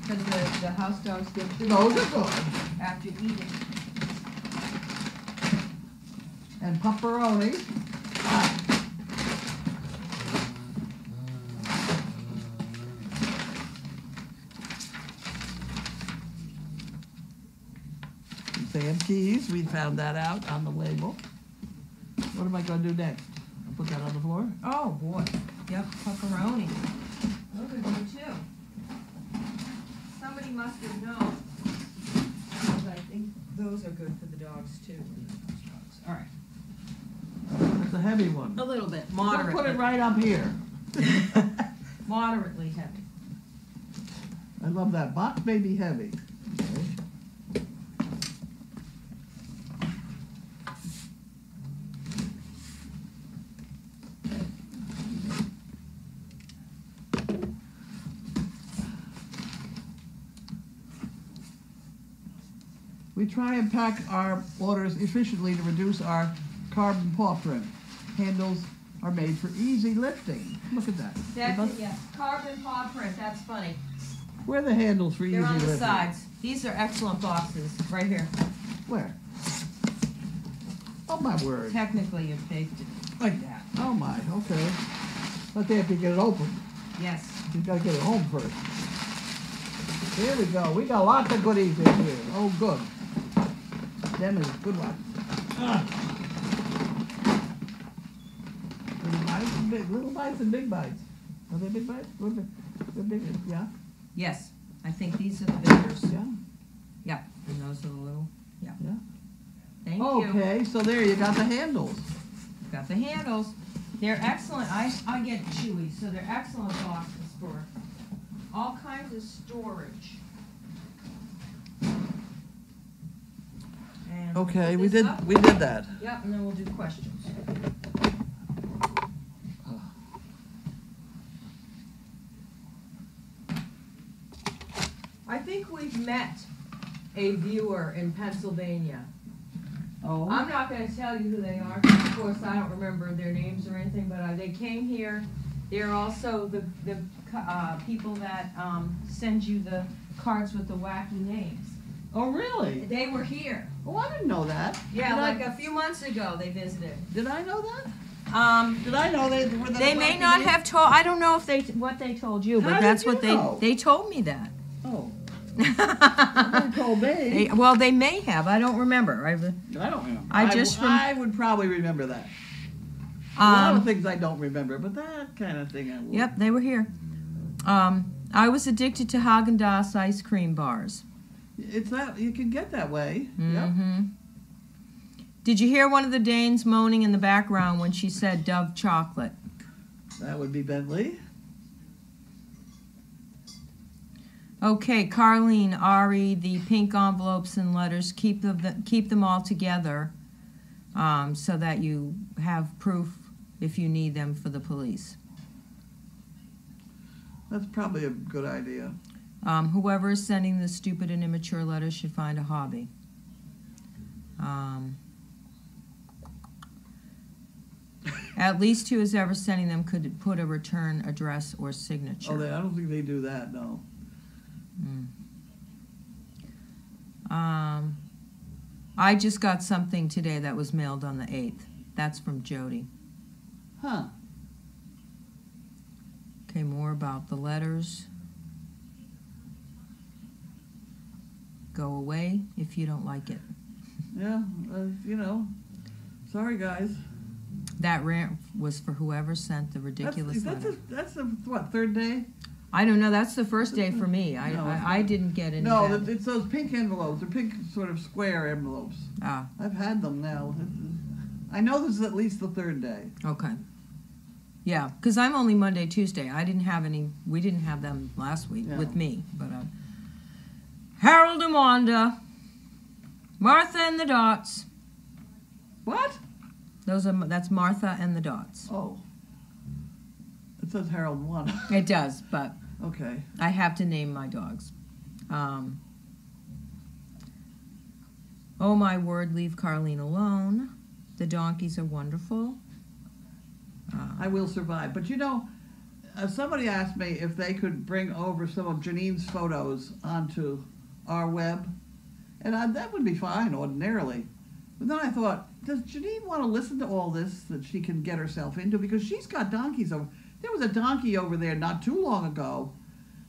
[SPEAKER 2] Because the house dogs get food
[SPEAKER 3] Those are good.
[SPEAKER 2] after eating.
[SPEAKER 3] And pepperoni. Sam Keys, we found that out on the label. What am I going to do next? I'll put that on the floor?
[SPEAKER 2] Oh, boy. Yep, pepperoni. Those are good, too. Somebody must have known. Because I think those are good for the dogs, too. All right.
[SPEAKER 3] That's a heavy one.
[SPEAKER 2] A little bit.
[SPEAKER 3] Don't
[SPEAKER 2] Moderate.
[SPEAKER 3] put it right up here.
[SPEAKER 2] Moderately heavy.
[SPEAKER 3] I love that. Box may be heavy. Okay. We try and pack our orders efficiently to reduce our carbon paw print. Handles are made for easy lifting. Look at that.
[SPEAKER 2] That's it, yeah. Carbon paw print, that's funny.
[SPEAKER 3] Where are the handles for easy
[SPEAKER 2] They're on
[SPEAKER 3] lifting?
[SPEAKER 2] the sides. These are excellent boxes, right here.
[SPEAKER 3] Where? Oh my word.
[SPEAKER 2] Technically, if they like that.
[SPEAKER 3] Oh my, okay. But they have to get it open.
[SPEAKER 2] Yes.
[SPEAKER 3] You gotta get it home first. Here we go. We got lots of goodies in here. Oh, good. Them is good ones. Little bites and big bites. Are they big bites? They're big, yeah?
[SPEAKER 2] Yes. I think these are the biggers.
[SPEAKER 3] Yeah.
[SPEAKER 2] Yeah. And those are the little. Yeah.
[SPEAKER 3] Yeah.
[SPEAKER 2] Thank you.
[SPEAKER 3] Okay, so there you got the handles.
[SPEAKER 2] Got the handles. They're excellent. I get Chewy, so they're excellent boxes for all kinds of storage. And we'll
[SPEAKER 3] Okay,
[SPEAKER 2] put
[SPEAKER 3] we
[SPEAKER 2] this
[SPEAKER 3] did
[SPEAKER 2] up.
[SPEAKER 3] that.
[SPEAKER 2] Yep, and then we'll do questions. I think we've met a viewer in Pennsylvania.
[SPEAKER 3] Oh.
[SPEAKER 2] I'm not going to tell you who they are. Of course, I don't remember their names or anything, but they came here. They're also the people that send you the cards with the wacky names.
[SPEAKER 3] Oh, really?
[SPEAKER 2] They were here.
[SPEAKER 3] Oh, I didn't know that.
[SPEAKER 2] Yeah,
[SPEAKER 3] Did
[SPEAKER 2] like a few months ago they visited.
[SPEAKER 3] Did I know that? Did I know they were the
[SPEAKER 2] They may
[SPEAKER 3] wacky
[SPEAKER 2] not
[SPEAKER 3] names?
[SPEAKER 2] have told. I don't know if what they told you,
[SPEAKER 3] How
[SPEAKER 2] but
[SPEAKER 3] did
[SPEAKER 2] that's
[SPEAKER 3] you
[SPEAKER 2] what
[SPEAKER 3] know?
[SPEAKER 2] they told me that.
[SPEAKER 3] Oh. They told me.
[SPEAKER 2] Well, they may have. I don't remember.
[SPEAKER 3] I don't remember.
[SPEAKER 2] I
[SPEAKER 3] would probably remember that. A lot of
[SPEAKER 2] Um,
[SPEAKER 3] things I don't remember, but that kind of thing I would.
[SPEAKER 2] Yep, they were here. I was addicted to Haagen-Dazs ice cream bars.
[SPEAKER 3] It's that you can get that way. Yep.
[SPEAKER 2] Mm-hmm. Did you hear one of the Danes moaning in the background when she said Dove chocolate?
[SPEAKER 3] That would be Bentley.
[SPEAKER 2] Okay, Carlene, Ari, the pink envelopes and letters, keep them all together so that you have proof if you need them for the police.
[SPEAKER 3] That's probably a good idea.
[SPEAKER 2] Whoever is sending the stupid and immature letters should find a hobby. At least who is ever sending them could put a return address or signature.
[SPEAKER 3] Oh, I don't think they do that. No.
[SPEAKER 2] I just got something today that was mailed on the 8th. That's from Jody.
[SPEAKER 3] Huh.
[SPEAKER 2] Okay, more about the letters. Go away if you don't like it.
[SPEAKER 3] Yeah, you know. Sorry, guys.
[SPEAKER 2] That rant was for whoever sent the ridiculous letter.
[SPEAKER 3] That's the what, third day?
[SPEAKER 2] I don't know. That's the first day for me.
[SPEAKER 3] No,
[SPEAKER 2] I didn't get any.
[SPEAKER 3] No,
[SPEAKER 2] bad-
[SPEAKER 3] it's those pink envelopes. They're pink sort of square envelopes.
[SPEAKER 2] Ah,
[SPEAKER 3] I've had them now. I know this is at least the third day.
[SPEAKER 2] okay. Yeah, because I'm only Monday, Tuesday. I didn't have any. We didn't have them last week
[SPEAKER 3] Yeah.
[SPEAKER 2] with me. But Harold and Wanda, Martha and the Dots.
[SPEAKER 3] What?
[SPEAKER 2] That's Martha and the Dots.
[SPEAKER 3] Oh. It says Harold 1.
[SPEAKER 2] It does, but
[SPEAKER 3] Okay.
[SPEAKER 2] I have to name my dogs. Oh my word, leave Carlene alone. The donkeys are wonderful.
[SPEAKER 3] I will survive. But you know, somebody asked me if they could bring over some of Janine's photos onto our web. And that would be fine ordinarily. But then I thought, does Janine want to listen to all this that she can get herself into? Because she's got donkeys over. There was a donkey over there not too long ago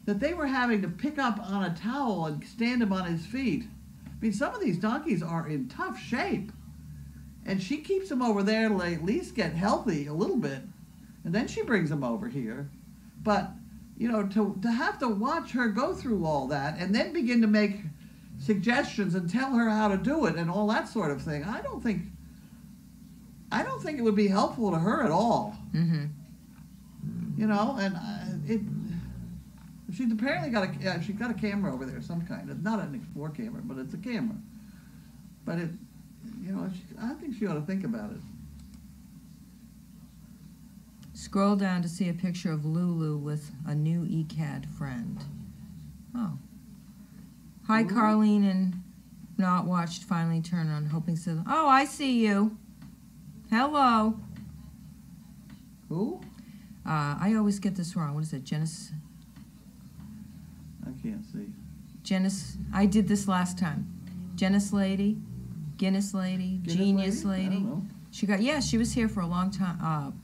[SPEAKER 3] that they were having to pick up on a towel and stand him on his feet. I mean, some of these donkeys are in tough shape. And she keeps them over there to at least get healthy a little bit. And then she brings them over here. But, you know, to have to watch her go through all that and then begin to make suggestions and tell her how to do it and all that sort of thing, I don't think it would be helpful to her at all.
[SPEAKER 2] Mm-hmm.
[SPEAKER 3] You know, and she's apparently she's got a camera over there, some kind. It's not an Explore camera, but it's a camera. But it, you know, I think she ought to think about it.
[SPEAKER 2] Scroll down to see a picture of Lulu with a new ECAD friend. Oh. Hi,
[SPEAKER 3] Lulu?
[SPEAKER 2] Carlene and Not Watched finally turned on, hoping so. Oh, I see you. Hello.
[SPEAKER 3] Who?
[SPEAKER 2] I always get this wrong. What is it?
[SPEAKER 3] I can't see.
[SPEAKER 2] I did this last time. Guinness lady,
[SPEAKER 3] Guinness
[SPEAKER 2] Genius
[SPEAKER 3] lady? I
[SPEAKER 2] lady.
[SPEAKER 3] don't know.
[SPEAKER 2] She was here for a long time,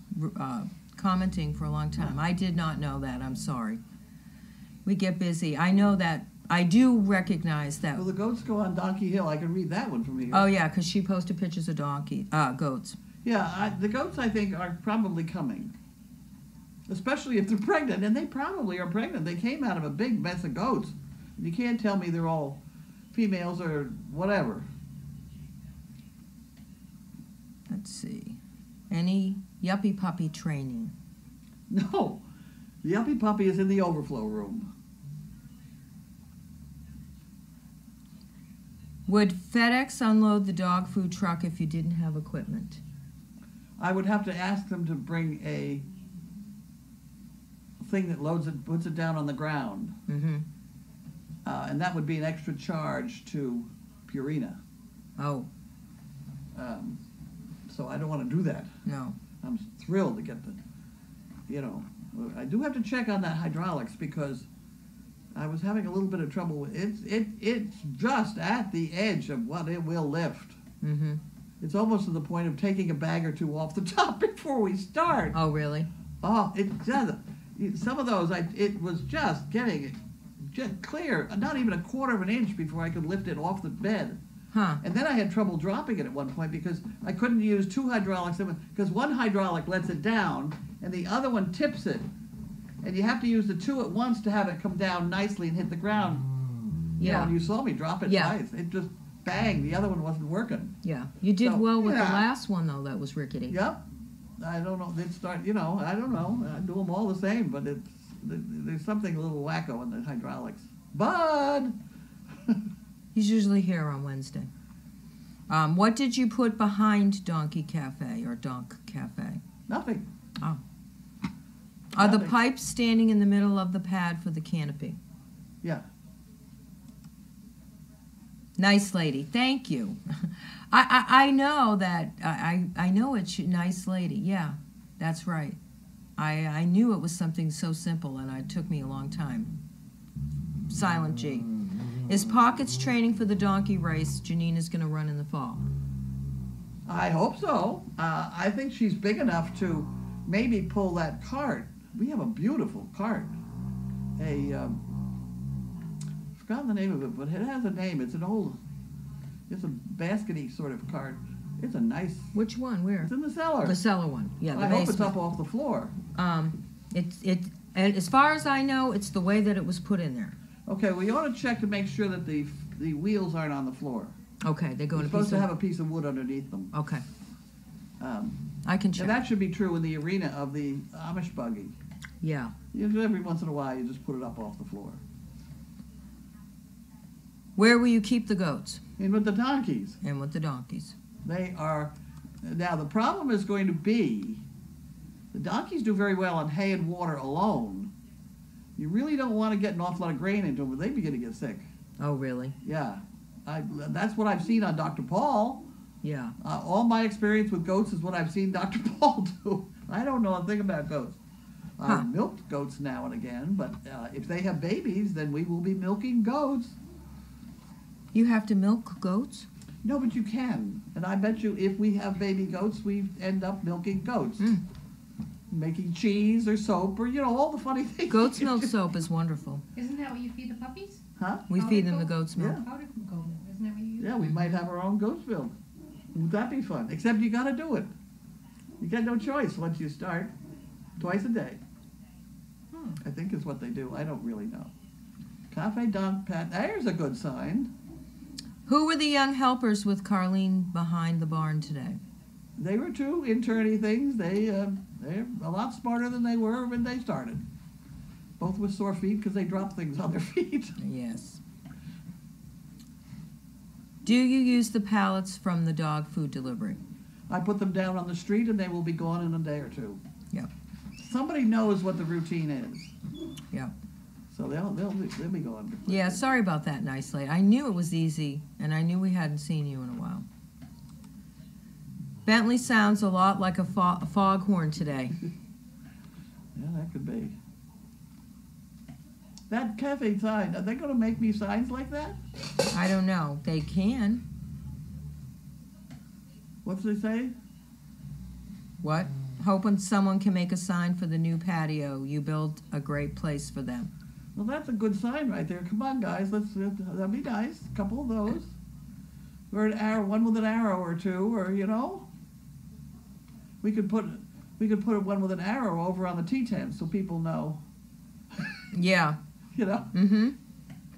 [SPEAKER 2] commenting for a long time. I did not know that. I'm sorry. We get busy. I know that. I do recognize that.
[SPEAKER 3] Well, the goats go on Donkey Hill. I can read that one from here.
[SPEAKER 2] Oh yeah, because she posted pictures of goats.
[SPEAKER 3] Yeah, the goats, I think, are probably coming. Especially if they're pregnant, and they probably are pregnant. They came out of a big mess of goats. You can't tell me they're all females or whatever.
[SPEAKER 2] Let's see. Any yuppie puppy training?
[SPEAKER 3] No, the Yuppie Puppy is in the overflow room.
[SPEAKER 2] Would FedEx unload the dog food truck if you didn't have equipment?
[SPEAKER 3] I would have to ask them to bring a thing that loads it, puts it down on the ground.
[SPEAKER 2] Mm-hmm.
[SPEAKER 3] And that would be an extra charge to Purina.
[SPEAKER 2] Oh,
[SPEAKER 3] So I don't want to do that.
[SPEAKER 2] no.
[SPEAKER 3] I'm thrilled to get I do have to check on that hydraulics because I was having a little bit of trouble with it. It's just at the edge of what it will lift.
[SPEAKER 2] Mm-hmm.
[SPEAKER 3] It's almost to the point of taking a bag or two off the top before we start.
[SPEAKER 2] Oh, really?
[SPEAKER 3] Oh, it does. Some of those, it was just getting just clear, not even a quarter of an inch before I could lift it off the bed.
[SPEAKER 2] Huh.
[SPEAKER 3] And then I had trouble dropping it at one point because I couldn't use two hydraulics, because one hydraulic lets it down and the other one tips it. And you have to use the two at once to have it come down nicely and hit the ground. You know,
[SPEAKER 2] Yeah.
[SPEAKER 3] and you saw me drop it
[SPEAKER 2] Yeah.
[SPEAKER 3] twice. It just, bang, the other one wasn't working.
[SPEAKER 2] Yeah. You did
[SPEAKER 3] So,
[SPEAKER 2] well with the
[SPEAKER 3] yeah.
[SPEAKER 2] last one, though, that was rickety.
[SPEAKER 3] Yep. I don't know. They'd start, I don't know. I do them all the same, but there's something a little wacko in the hydraulics. Bud!
[SPEAKER 2] He's usually here on Wednesday. What did you put behind Donkey Cafe or Donk Cafe?
[SPEAKER 3] Nothing.
[SPEAKER 2] Oh. Are the
[SPEAKER 3] Nothing.
[SPEAKER 2] pipes standing in the middle of the pad for the canopy?
[SPEAKER 3] Yeah.
[SPEAKER 2] Nice lady. Thank you. I know that. I know it's nice lady. Yeah, that's right. I knew it was something so simple, and it took me a long time. Silent G. Is Pockets training for the donkey race Janina's going to run in the fall?
[SPEAKER 3] I hope so. I think she's big enough to maybe pull that cart. We have a beautiful cart. Forgotten the name of it, but it has a name. It's a baskety sort of cart. It's a nice.
[SPEAKER 2] Which one? Where?
[SPEAKER 3] It's in the cellar.
[SPEAKER 2] The cellar one. Yeah, the
[SPEAKER 3] I hope it's
[SPEAKER 2] basement.
[SPEAKER 3] up off the floor.
[SPEAKER 2] And as far as I know, it's the way that it was put in there.
[SPEAKER 3] Okay, we ought to check to make sure that the wheels aren't on the floor.
[SPEAKER 2] Okay, they go
[SPEAKER 3] You're
[SPEAKER 2] in a
[SPEAKER 3] supposed
[SPEAKER 2] piece
[SPEAKER 3] to
[SPEAKER 2] of...
[SPEAKER 3] have a piece of wood underneath them.
[SPEAKER 2] Okay,
[SPEAKER 3] Um,
[SPEAKER 2] I can check.
[SPEAKER 3] and that should be true in the arena of the Amish buggy.
[SPEAKER 2] Yeah.
[SPEAKER 3] Every once in a while, you just put it up off the floor.
[SPEAKER 2] Where will you keep the goats?
[SPEAKER 3] And with the donkeys,
[SPEAKER 2] And with the donkeys?
[SPEAKER 3] they are. Now, the problem is going to be the donkeys do very well on hay and water alone. You really don't want to get an awful lot of grain into them, or they begin to get sick.
[SPEAKER 2] Oh, really?
[SPEAKER 3] Yeah. That's what I've seen on Dr. Paul.
[SPEAKER 2] Yeah.
[SPEAKER 3] All my experience with goats is what I've seen Dr. Paul do. I don't know a thing about goats.
[SPEAKER 2] Huh.
[SPEAKER 3] I've milked goats now and again, but if they have babies, then we will be milking goats.
[SPEAKER 2] You have to milk goats?
[SPEAKER 3] No, but you can. And I bet you if we have baby goats, we end up milking goats.
[SPEAKER 2] Mm.
[SPEAKER 3] Making cheese or soap or, all the funny things.
[SPEAKER 2] Goat's
[SPEAKER 3] you can
[SPEAKER 2] milk
[SPEAKER 3] do.
[SPEAKER 2] soap is wonderful.
[SPEAKER 5] Isn't that what you feed the puppies?
[SPEAKER 3] Huh?
[SPEAKER 2] We
[SPEAKER 5] Powdered
[SPEAKER 2] feed them the
[SPEAKER 5] goat?
[SPEAKER 2] goat's milk.
[SPEAKER 3] Yeah.
[SPEAKER 5] Powdered goat milk, isn't that what you use?
[SPEAKER 3] Yeah, we might have our own goats milk. Would that be fun? Except you got to do it. You got no choice once you start. Twice a day. I think is what they do. I don't really know. Cafe Don Pat. There's a good sign.
[SPEAKER 2] Who were the young helpers with Carlene behind the barn today?
[SPEAKER 3] They were two interny things. They're a lot smarter than they were when they started. Both with sore feet because they dropped things on their feet.
[SPEAKER 2] Yes. Do you use the pallets from the dog food delivery?
[SPEAKER 3] I put them down on the street and they will be gone in a day or two.
[SPEAKER 2] Yep.
[SPEAKER 3] Somebody knows what the routine is.
[SPEAKER 2] Yep.
[SPEAKER 3] So they'll be gone.
[SPEAKER 2] Yeah, sorry about that, Nice Lady. I knew it was easy, and I knew we hadn't seen you in a while. Bentley sounds a lot like a foghorn today.
[SPEAKER 3] Yeah, that could be. That cafe sign, are they going to make me signs like that?
[SPEAKER 2] I don't know. They can.
[SPEAKER 3] What's they say?
[SPEAKER 2] What? Hoping someone can make a sign for the new patio. You built a great place for them.
[SPEAKER 3] Well, that's a good sign right there. Come on, guys, that'd be nice. A couple of those. Or an arrow, one with an arrow or two, or we could put one with an arrow over on the T-tent so people know.
[SPEAKER 2] Yeah.
[SPEAKER 3] Mm-hmm.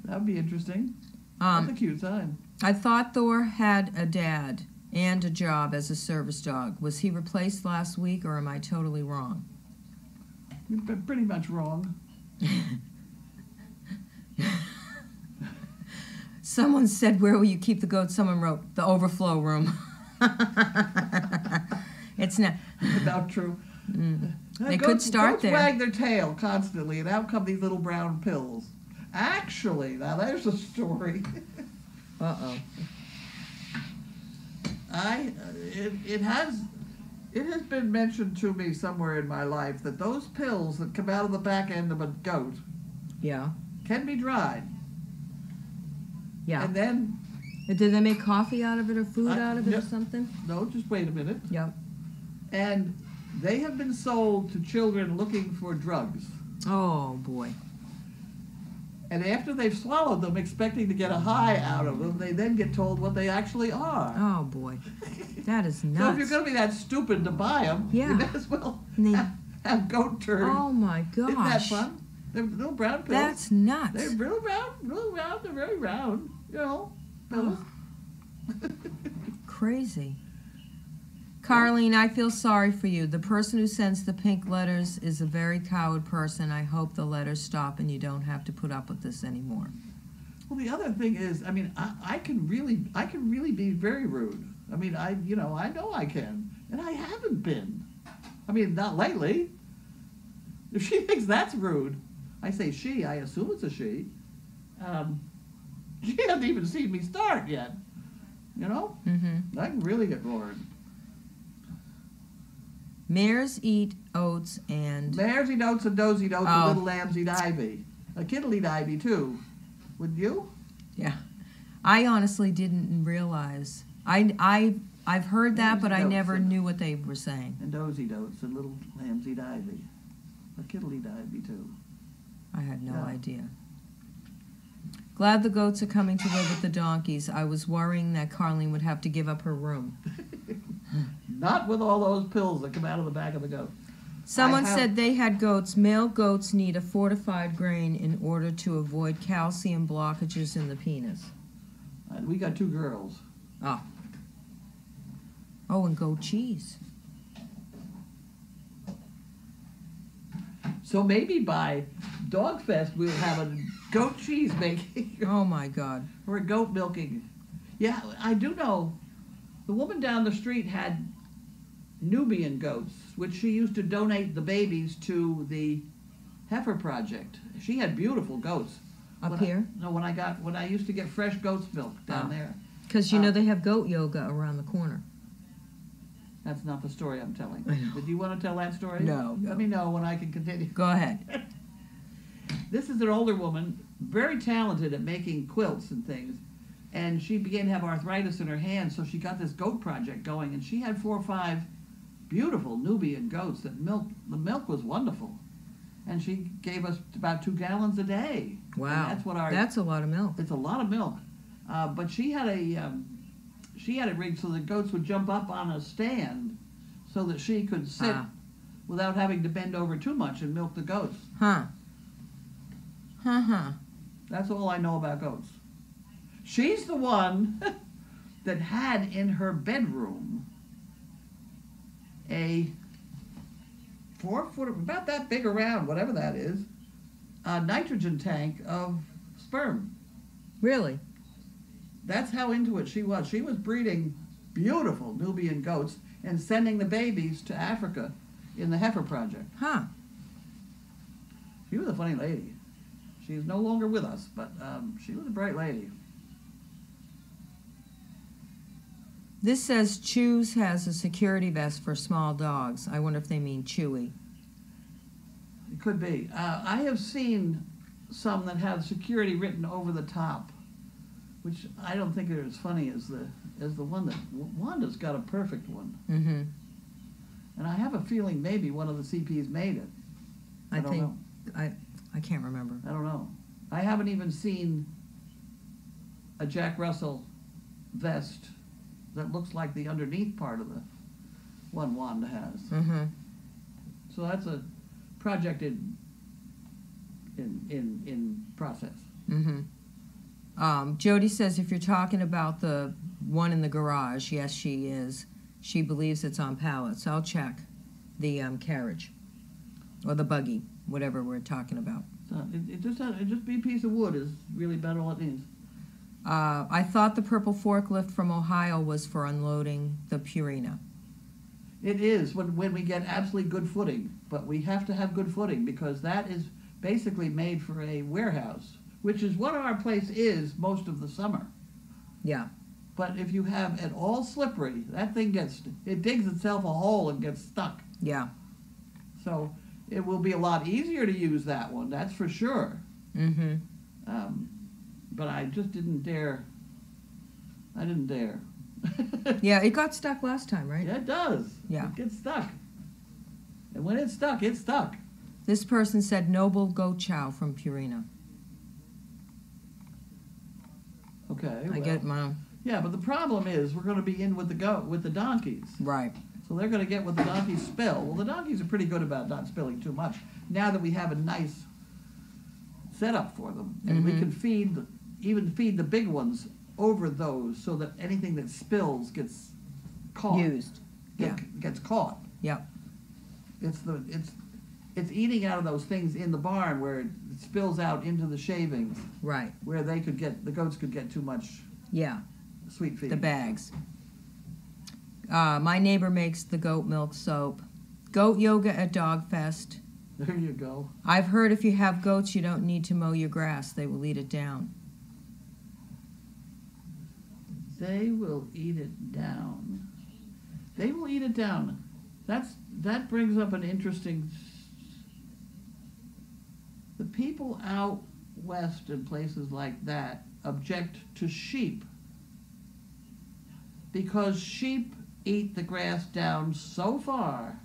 [SPEAKER 3] That'd be interesting. That's a cute sign.
[SPEAKER 2] I thought Thor had a dad and a job as a service dog. Was he replaced last week, or am I totally wrong?
[SPEAKER 3] You're pretty much wrong.
[SPEAKER 2] Someone said, where will you keep the goat? Someone wrote, the overflow room. It's not.
[SPEAKER 3] About true.
[SPEAKER 2] They could start
[SPEAKER 3] goats
[SPEAKER 2] there.
[SPEAKER 3] Wag their tail constantly, and out come these little brown pills. Actually, now there's a story.
[SPEAKER 2] Uh-oh.
[SPEAKER 3] It has been mentioned to me somewhere in my life that those pills that come out of the back end of a goat
[SPEAKER 2] Yeah.
[SPEAKER 3] can be dried.
[SPEAKER 2] Yeah.
[SPEAKER 3] And then,
[SPEAKER 2] Did they make coffee out of it or food out of it
[SPEAKER 3] yep.
[SPEAKER 2] or something?
[SPEAKER 3] no, just wait a minute.
[SPEAKER 2] Yep.
[SPEAKER 3] And they have been sold to children looking for drugs.
[SPEAKER 2] Oh, boy.
[SPEAKER 3] And after they've swallowed them, expecting to get a high out of them, they then get told what they actually are.
[SPEAKER 2] Oh, boy. That is nuts.
[SPEAKER 3] So if you're going to be that stupid to buy them,
[SPEAKER 2] Yeah.
[SPEAKER 3] you may as well
[SPEAKER 2] And they-
[SPEAKER 3] have goat turd.
[SPEAKER 2] Oh, my gosh.
[SPEAKER 3] Isn't that fun? They're little brown pills.
[SPEAKER 2] That's nuts.
[SPEAKER 3] They're real round, they're very round, pills.
[SPEAKER 2] Crazy. Carlene, I feel sorry for you. The person who sends the pink letters is a very coward person. I hope the letters stop and you don't have to put up with this anymore.
[SPEAKER 3] Well, the other thing is, I mean, I can really be very rude. I mean, I know I can, and I haven't been. I mean, not lately. If she thinks that's rude, I say she. I assume it's a she. She hasn't even seen me start yet.
[SPEAKER 2] Mm-hmm.
[SPEAKER 3] I can really get bored.
[SPEAKER 2] Mares eat oats and...
[SPEAKER 3] Mares eat oats and does eat oats,
[SPEAKER 2] Oh.
[SPEAKER 3] and little lambs eat ivy. A kid'll eat ivy too. Would you?
[SPEAKER 2] I honestly didn't realize. I've heard that, but I never knew what they were saying.
[SPEAKER 3] And dozy dotes and little lambsy divey. A kiddly divey too.
[SPEAKER 2] I had no
[SPEAKER 3] Yeah.
[SPEAKER 2] idea. Glad the goats are coming to live with the donkeys. I was worrying that Carlene would have to give up her room.
[SPEAKER 3] Not with all those pills that come out of the back of the goat.
[SPEAKER 2] Someone
[SPEAKER 3] I have-
[SPEAKER 2] said they had goats. Male goats need a fortified grain in order to avoid calcium blockages in the penis.
[SPEAKER 3] We got 2 girls.
[SPEAKER 2] Oh, and goat cheese.
[SPEAKER 3] So maybe by Dog Fest we'll have a goat cheese making
[SPEAKER 2] Oh my God.
[SPEAKER 3] or a goat milking. Yeah, I do know the woman down the street had Nubian goats, which she used to donate the babies to the Heifer Project. She had beautiful goats.
[SPEAKER 2] Up here?
[SPEAKER 3] When I used to get fresh goat's milk down there.
[SPEAKER 2] Because you know they have goat yoga around the corner.
[SPEAKER 3] That's not the story I'm telling.
[SPEAKER 2] I know.
[SPEAKER 3] Did you want to tell that story?
[SPEAKER 2] No.
[SPEAKER 3] Let me know when I can continue.
[SPEAKER 2] Go ahead.
[SPEAKER 3] This is an older woman, very talented at making quilts and things, and she began to have arthritis in her hands, so she got this goat project going, and she had 4 or 5 beautiful Nubian goats that milked. The milk was wonderful, and she gave us about 2 gallons a day.
[SPEAKER 2] Wow.
[SPEAKER 3] And that's what our.
[SPEAKER 2] That's a lot of milk.
[SPEAKER 3] It's a lot of milk, but she had a rig so the goats would jump up on a stand, so that she could sit without having to bend over too much and milk the goats.
[SPEAKER 2] Huh.
[SPEAKER 3] That's all I know about goats. She's the one that had in her bedroom a 4 foot, about that big around, whatever that is, a nitrogen tank of sperm.
[SPEAKER 2] Really?
[SPEAKER 3] That's how into it she was. She was breeding beautiful Nubian goats and sending the babies to Africa in the Heifer Project.
[SPEAKER 2] Huh.
[SPEAKER 3] She was a funny lady. She's no longer with us, but she was a bright lady.
[SPEAKER 2] This says Chews has a security vest for small dogs. I wonder if they mean Chewy.
[SPEAKER 3] It could be. I have seen some that have security written over the top, which I don't think are as funny as the one that Wanda's got a perfect one.
[SPEAKER 2] Mm-hmm.
[SPEAKER 3] And I have a feeling maybe one of the CPs made it. I don't know.
[SPEAKER 2] I can't remember.
[SPEAKER 3] I don't know. I haven't even seen a Jack Russell vest that looks like the underneath part of the one Wanda has.
[SPEAKER 2] Mm-hmm.
[SPEAKER 3] So that's a project in process.
[SPEAKER 2] Mm-hmm. Jody says if you're talking about the one in the garage, yes, she is. She believes it's on pallets. I'll check the carriage or the buggy, whatever we're talking about.
[SPEAKER 3] So it just be a piece of wood is really about all it needs.
[SPEAKER 2] I thought the purple forklift from Ohio was for unloading the Purina.
[SPEAKER 3] It is when we get absolutely good footing, but we have to have good footing because that is basically made for a warehouse, which is what our place is most of the summer.
[SPEAKER 2] Yeah.
[SPEAKER 3] But if you have it all slippery, that thing it digs itself a hole and gets stuck.
[SPEAKER 2] Yeah.
[SPEAKER 3] So it will be a lot easier to use that one, that's for sure.
[SPEAKER 2] Mm-hmm.
[SPEAKER 3] But I just didn't dare. I didn't dare.
[SPEAKER 2] Yeah, it got stuck last time, right?
[SPEAKER 3] Yeah, it does.
[SPEAKER 2] Yeah.
[SPEAKER 3] It gets stuck. And when it's stuck, it's stuck.
[SPEAKER 2] This person said Noble Goat Chow from Purina.
[SPEAKER 3] Okay.
[SPEAKER 2] I get my
[SPEAKER 3] Yeah, but the problem is we're going to be in with the donkeys.
[SPEAKER 2] right.
[SPEAKER 3] So they're going to get what the donkeys spill. Well, the donkeys are pretty good about not spilling too much. Now that we have a nice setup for them, and we can even feed the big ones over those, so that anything that spills gets caught.
[SPEAKER 2] Used. Yeah.
[SPEAKER 3] Gets caught.
[SPEAKER 2] Yep.
[SPEAKER 3] It's eating out of those things in the barn where it spills out into the shavings,
[SPEAKER 2] Right.
[SPEAKER 3] where the goats could get too much
[SPEAKER 2] Yeah.
[SPEAKER 3] sweet feed.
[SPEAKER 2] The bags. My neighbor makes the goat milk soap. Goat yoga at Dog Fest.
[SPEAKER 3] There you go.
[SPEAKER 2] I've heard if you have goats, you don't need to mow your grass. They will eat it down.
[SPEAKER 3] They will eat it down. They will eat it down. That brings up an interesting. The people out west and places like that, object to sheep because sheep eat the grass down so far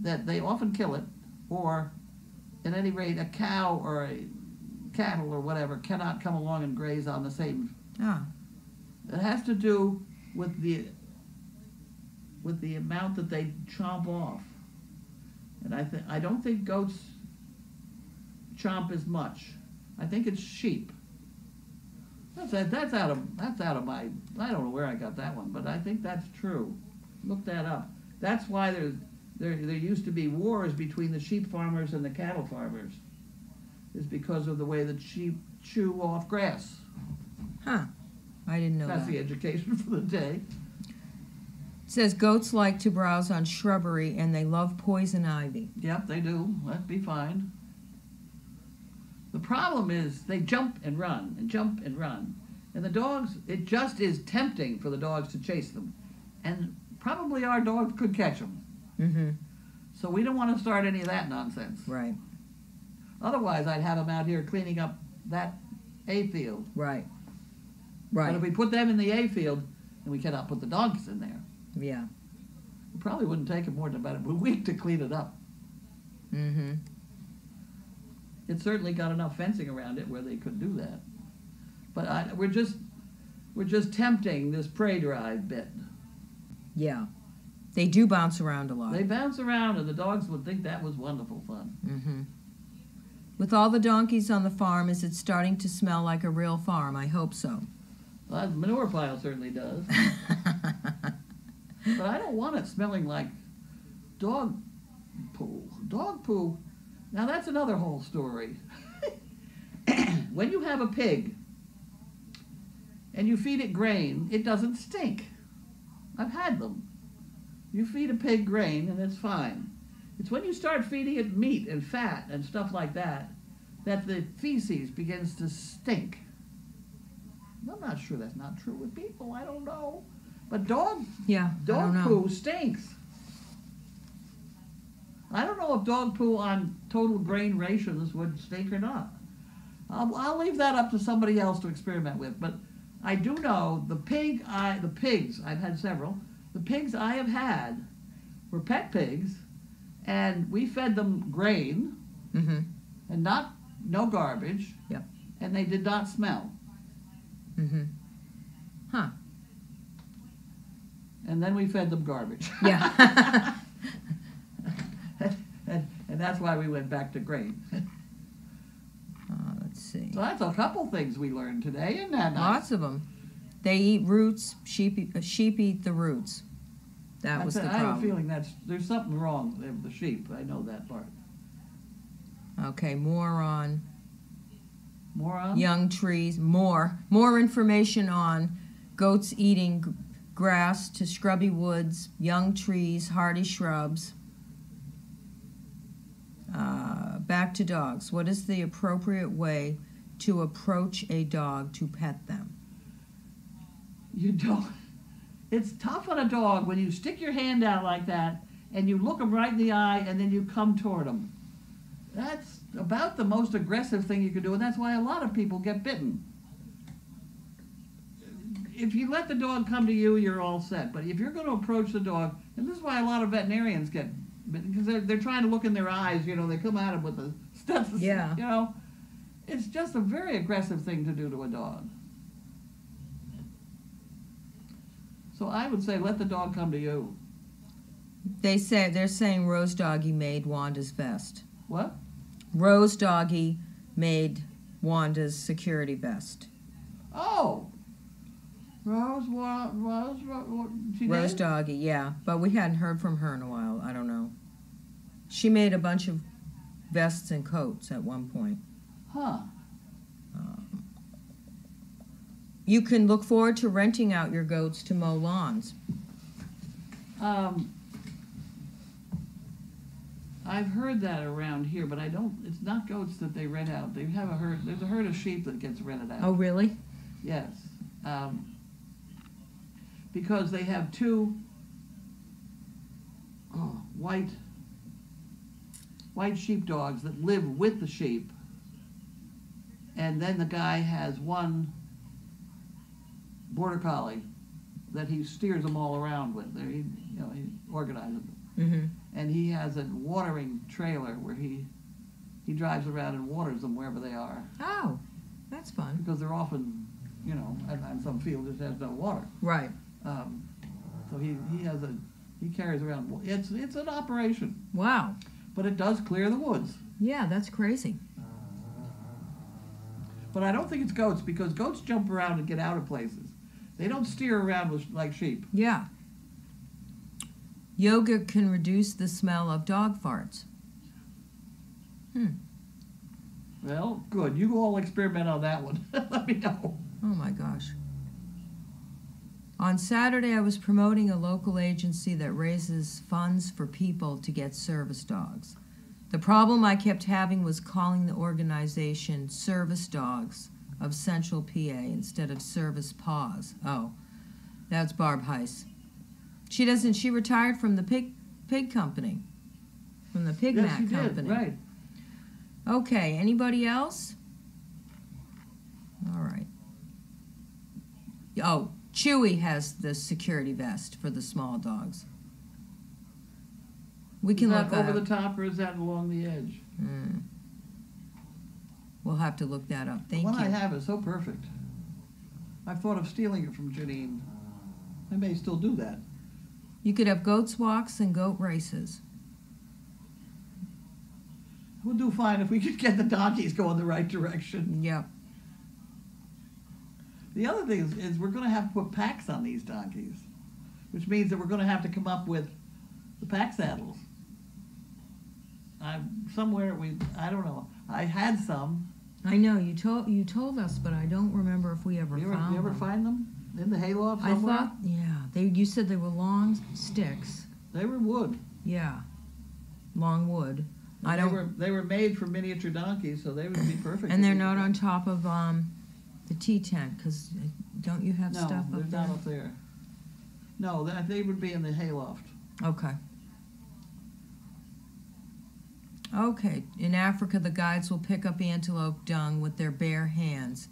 [SPEAKER 3] that they often kill it, or at any rate a cow or a cattle or whatever cannot come along and graze on the same.
[SPEAKER 2] Ah,
[SPEAKER 3] It has to do with the amount that they chomp off. And I don't think goats chomp as much. I think it's sheep. That's out of my, I don't know where I got that one, but I think that's true. Look that up. That's why there used to be wars between the sheep farmers and the cattle farmers. Is because of the way that sheep chew off grass.
[SPEAKER 2] huh. I didn't know
[SPEAKER 3] That's
[SPEAKER 2] that.
[SPEAKER 3] the education for the day.
[SPEAKER 2] It says goats like to browse on shrubbery and they love poison ivy.
[SPEAKER 3] Yep, they do. That'd be fine. The problem is they jump and run and jump and run. And the dogs, it just is tempting for the dogs to chase them. And probably our dogs could catch them.
[SPEAKER 2] Mm-hmm.
[SPEAKER 3] So we don't want to start any of that nonsense.
[SPEAKER 2] Right,
[SPEAKER 3] Otherwise, I'd have them out here cleaning up that A field.
[SPEAKER 2] right,
[SPEAKER 3] But
[SPEAKER 2] right.
[SPEAKER 3] if we put them in the A field, then we cannot put the dogs in there.
[SPEAKER 2] Yeah.
[SPEAKER 3] It probably wouldn't take them more than about a week to clean it up.
[SPEAKER 2] Mm-hmm.
[SPEAKER 3] It certainly got enough fencing around it where they could do that. But we're just tempting this prey drive bit.
[SPEAKER 2] Yeah. They do bounce around a lot.
[SPEAKER 3] They bounce around, and the dogs would think that was wonderful fun.
[SPEAKER 2] Mm-hmm. With all the donkeys on the farm, is it starting to smell like a real farm? I hope so.
[SPEAKER 3] Well, the manure pile certainly does. But I don't want it smelling like dog poo. Dog poo, now that's another whole story. When you have a pig and you feed it grain, it doesn't stink. I've had them. You feed a pig grain and it's fine. It's when you start feeding it meat and fat and stuff like that that the feces begins to stink. I'm not sure that's not true with people. I don't know. But dog
[SPEAKER 2] Yeah, I don't know.
[SPEAKER 3] poo stinks. I don't know if dog poo on total grain rations would stink or not. I'll leave that up to somebody else to experiment with. But I do know the pigs, I've had several. The pigs I have had were pet pigs, and we fed them grain
[SPEAKER 2] Mm-hmm.
[SPEAKER 3] and no garbage.
[SPEAKER 2] Yep.
[SPEAKER 3] And they did not smell.
[SPEAKER 2] Mm-hmm. Huh.
[SPEAKER 3] And then we fed them garbage.
[SPEAKER 2] Yeah.
[SPEAKER 3] and that's why we went back to grain.
[SPEAKER 2] Let's see.
[SPEAKER 3] So that's a couple things we learned today, isn't that nice?
[SPEAKER 2] Lots of them. They eat roots. Sheep eat the roots. That was the
[SPEAKER 3] I have a
[SPEAKER 2] problem.
[SPEAKER 3] feeling there's something wrong with the sheep. I know that part.
[SPEAKER 2] Okay, more on
[SPEAKER 3] More on?
[SPEAKER 2] young trees. More information on goats eating grass to scrubby woods, young trees, hardy shrubs. Back to dogs. What is the appropriate way to approach a dog to pet them?
[SPEAKER 3] You don't. It's tough on a dog when you stick your hand out like that and you look them right in the eye and then you come toward them. That's about the most aggressive thing you can do, and that's why a lot of people get bitten. If you let the dog come to you, you're all set. But if you're going to approach the dog, and this is why a lot of veterinarians get bitten, because they're trying to look in their eyes, you know, they come at them with a stethoscope,
[SPEAKER 2] Yeah.
[SPEAKER 3] you know. It's just a very aggressive thing to do to a dog. So I would say let the dog come to you.
[SPEAKER 2] They're saying Rose Doggy made Wanda's vest.
[SPEAKER 3] What?
[SPEAKER 2] Rose Doggy made Wanda's security vest.
[SPEAKER 3] Oh! Rose, she
[SPEAKER 2] Rose
[SPEAKER 3] did?
[SPEAKER 2] Doggy, yeah. But we hadn't heard from her in a while. I don't know. She made a bunch of vests and coats at one point.
[SPEAKER 3] Huh.
[SPEAKER 2] You can look forward to renting out your goats to mow lawns.
[SPEAKER 3] I've heard that around here, but it's not goats that they rent out. They have there's a herd of sheep that gets rented out.
[SPEAKER 2] Oh, really?
[SPEAKER 3] Yes. Because they have two white sheepdogs that live with the sheep, And then the guy has one border collie that he steers them all around with. He organizes them.
[SPEAKER 2] Mm-hmm.
[SPEAKER 3] And he has a watering trailer where he drives around and waters them wherever they are.
[SPEAKER 2] Oh, that's fun.
[SPEAKER 3] Because they're often, on some field that has no water.
[SPEAKER 2] Right.
[SPEAKER 3] So he carries around. It's an operation,
[SPEAKER 2] Wow.
[SPEAKER 3] but it does clear the woods.
[SPEAKER 2] Yeah, that's crazy.
[SPEAKER 3] But I don't think it's goats, because goats jump around and get out of places. They don't steer around like sheep.
[SPEAKER 2] Yeah. Yogurt can reduce the smell of dog farts.
[SPEAKER 3] Well, good. You all experiment on that one. Let me know.
[SPEAKER 2] Oh my gosh. On Saturday, I was promoting a local agency that raises funds for people to get service dogs. The problem I kept having was calling the organization Service Dogs of Central PA instead of Service Paws. Oh, that's Barb Heiss. She retired from the pig company. From the Pig
[SPEAKER 3] Yes,
[SPEAKER 2] Mac
[SPEAKER 3] you did.
[SPEAKER 2] company.
[SPEAKER 3] Right.
[SPEAKER 2] Okay, anybody else? All right. Oh, Chewy has the security vest for the small dogs. We can
[SPEAKER 3] Is
[SPEAKER 2] look
[SPEAKER 3] that
[SPEAKER 2] that
[SPEAKER 3] over
[SPEAKER 2] up.
[SPEAKER 3] the top, or is that along the edge?
[SPEAKER 2] We'll have to look that up.
[SPEAKER 3] The
[SPEAKER 2] Thank
[SPEAKER 3] one I
[SPEAKER 2] you.
[SPEAKER 3] have is so perfect. I've thought of stealing it from Janine. I may still do that.
[SPEAKER 2] You could have goats walks and goat races.
[SPEAKER 3] We'll do fine if we could get the donkeys going the right direction.
[SPEAKER 2] Yep.
[SPEAKER 3] The other thing is we're going to have to put packs on these donkeys, which means that we're going to have to come up with the pack saddles. I don't know. I had some.
[SPEAKER 2] I know you told us, but I don't remember if we ever
[SPEAKER 3] You
[SPEAKER 2] found
[SPEAKER 3] ever
[SPEAKER 2] them.
[SPEAKER 3] find them in the hayloft
[SPEAKER 2] I
[SPEAKER 3] somewhere?
[SPEAKER 2] thought, yeah. You said they were long sticks.
[SPEAKER 3] They were wood.
[SPEAKER 2] Yeah. Long wood.
[SPEAKER 3] They were made for miniature donkeys, so they would be perfect.
[SPEAKER 2] And they're not on top of the tea tent, because don't you have
[SPEAKER 3] No,
[SPEAKER 2] stuff
[SPEAKER 3] they're
[SPEAKER 2] up there?
[SPEAKER 3] not up there. No, they would be in the hayloft.
[SPEAKER 2] Okay. Okay. In Africa, the guides will pick up antelope dung with their bare hands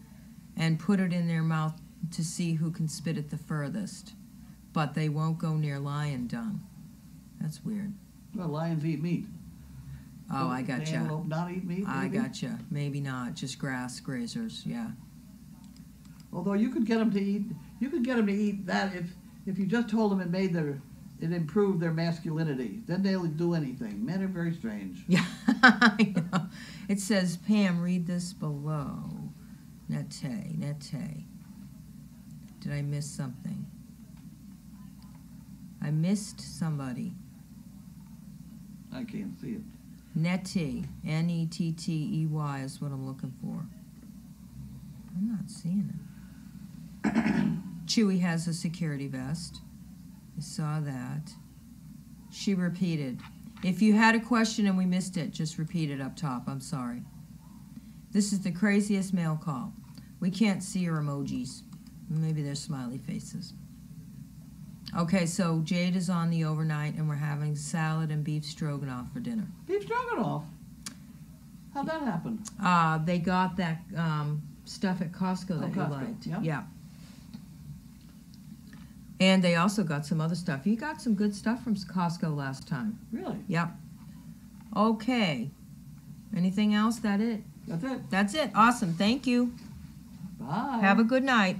[SPEAKER 2] and put it in their mouth to see who can spit it the furthest. But they won't go near lion dung. That's weird.
[SPEAKER 3] Well, lions eat meat.
[SPEAKER 2] Oh, I
[SPEAKER 3] The
[SPEAKER 2] gotcha.
[SPEAKER 3] antelope not eat meat?
[SPEAKER 2] I
[SPEAKER 3] maybe?
[SPEAKER 2] gotcha. Maybe not. Just grass grazers. Yeah.
[SPEAKER 3] Although you could get them to eat that if you just told them it improved their masculinity. Then they'll do anything. Men are very strange.
[SPEAKER 2] Yeah, I know. It says, Pam, read this below. Nete. Did I miss something? I missed somebody.
[SPEAKER 3] I can't see it.
[SPEAKER 2] Netty. Nettey is what I'm looking for. I'm not seeing it. Chewy has a security vest. I saw that. She repeated. If you had a question and we missed it, just repeat it up top. I'm sorry. This is the craziest mail call. We can't see your emojis. Maybe they're smiley faces. Okay, so Jade is on the overnight, and we're having salad and beef stroganoff for dinner.
[SPEAKER 3] Beef stroganoff. How'd that happen?
[SPEAKER 2] They got that stuff at Costco that you
[SPEAKER 3] Costco,
[SPEAKER 2] liked.
[SPEAKER 3] yeah.
[SPEAKER 2] Yeah. And they also got some other stuff. You got some good stuff from Costco last time.
[SPEAKER 3] Really?
[SPEAKER 2] Yep. Okay. Anything else? That it?
[SPEAKER 3] That's it.
[SPEAKER 2] That's it. Awesome. Thank you.
[SPEAKER 3] Bye.
[SPEAKER 2] Have a good night.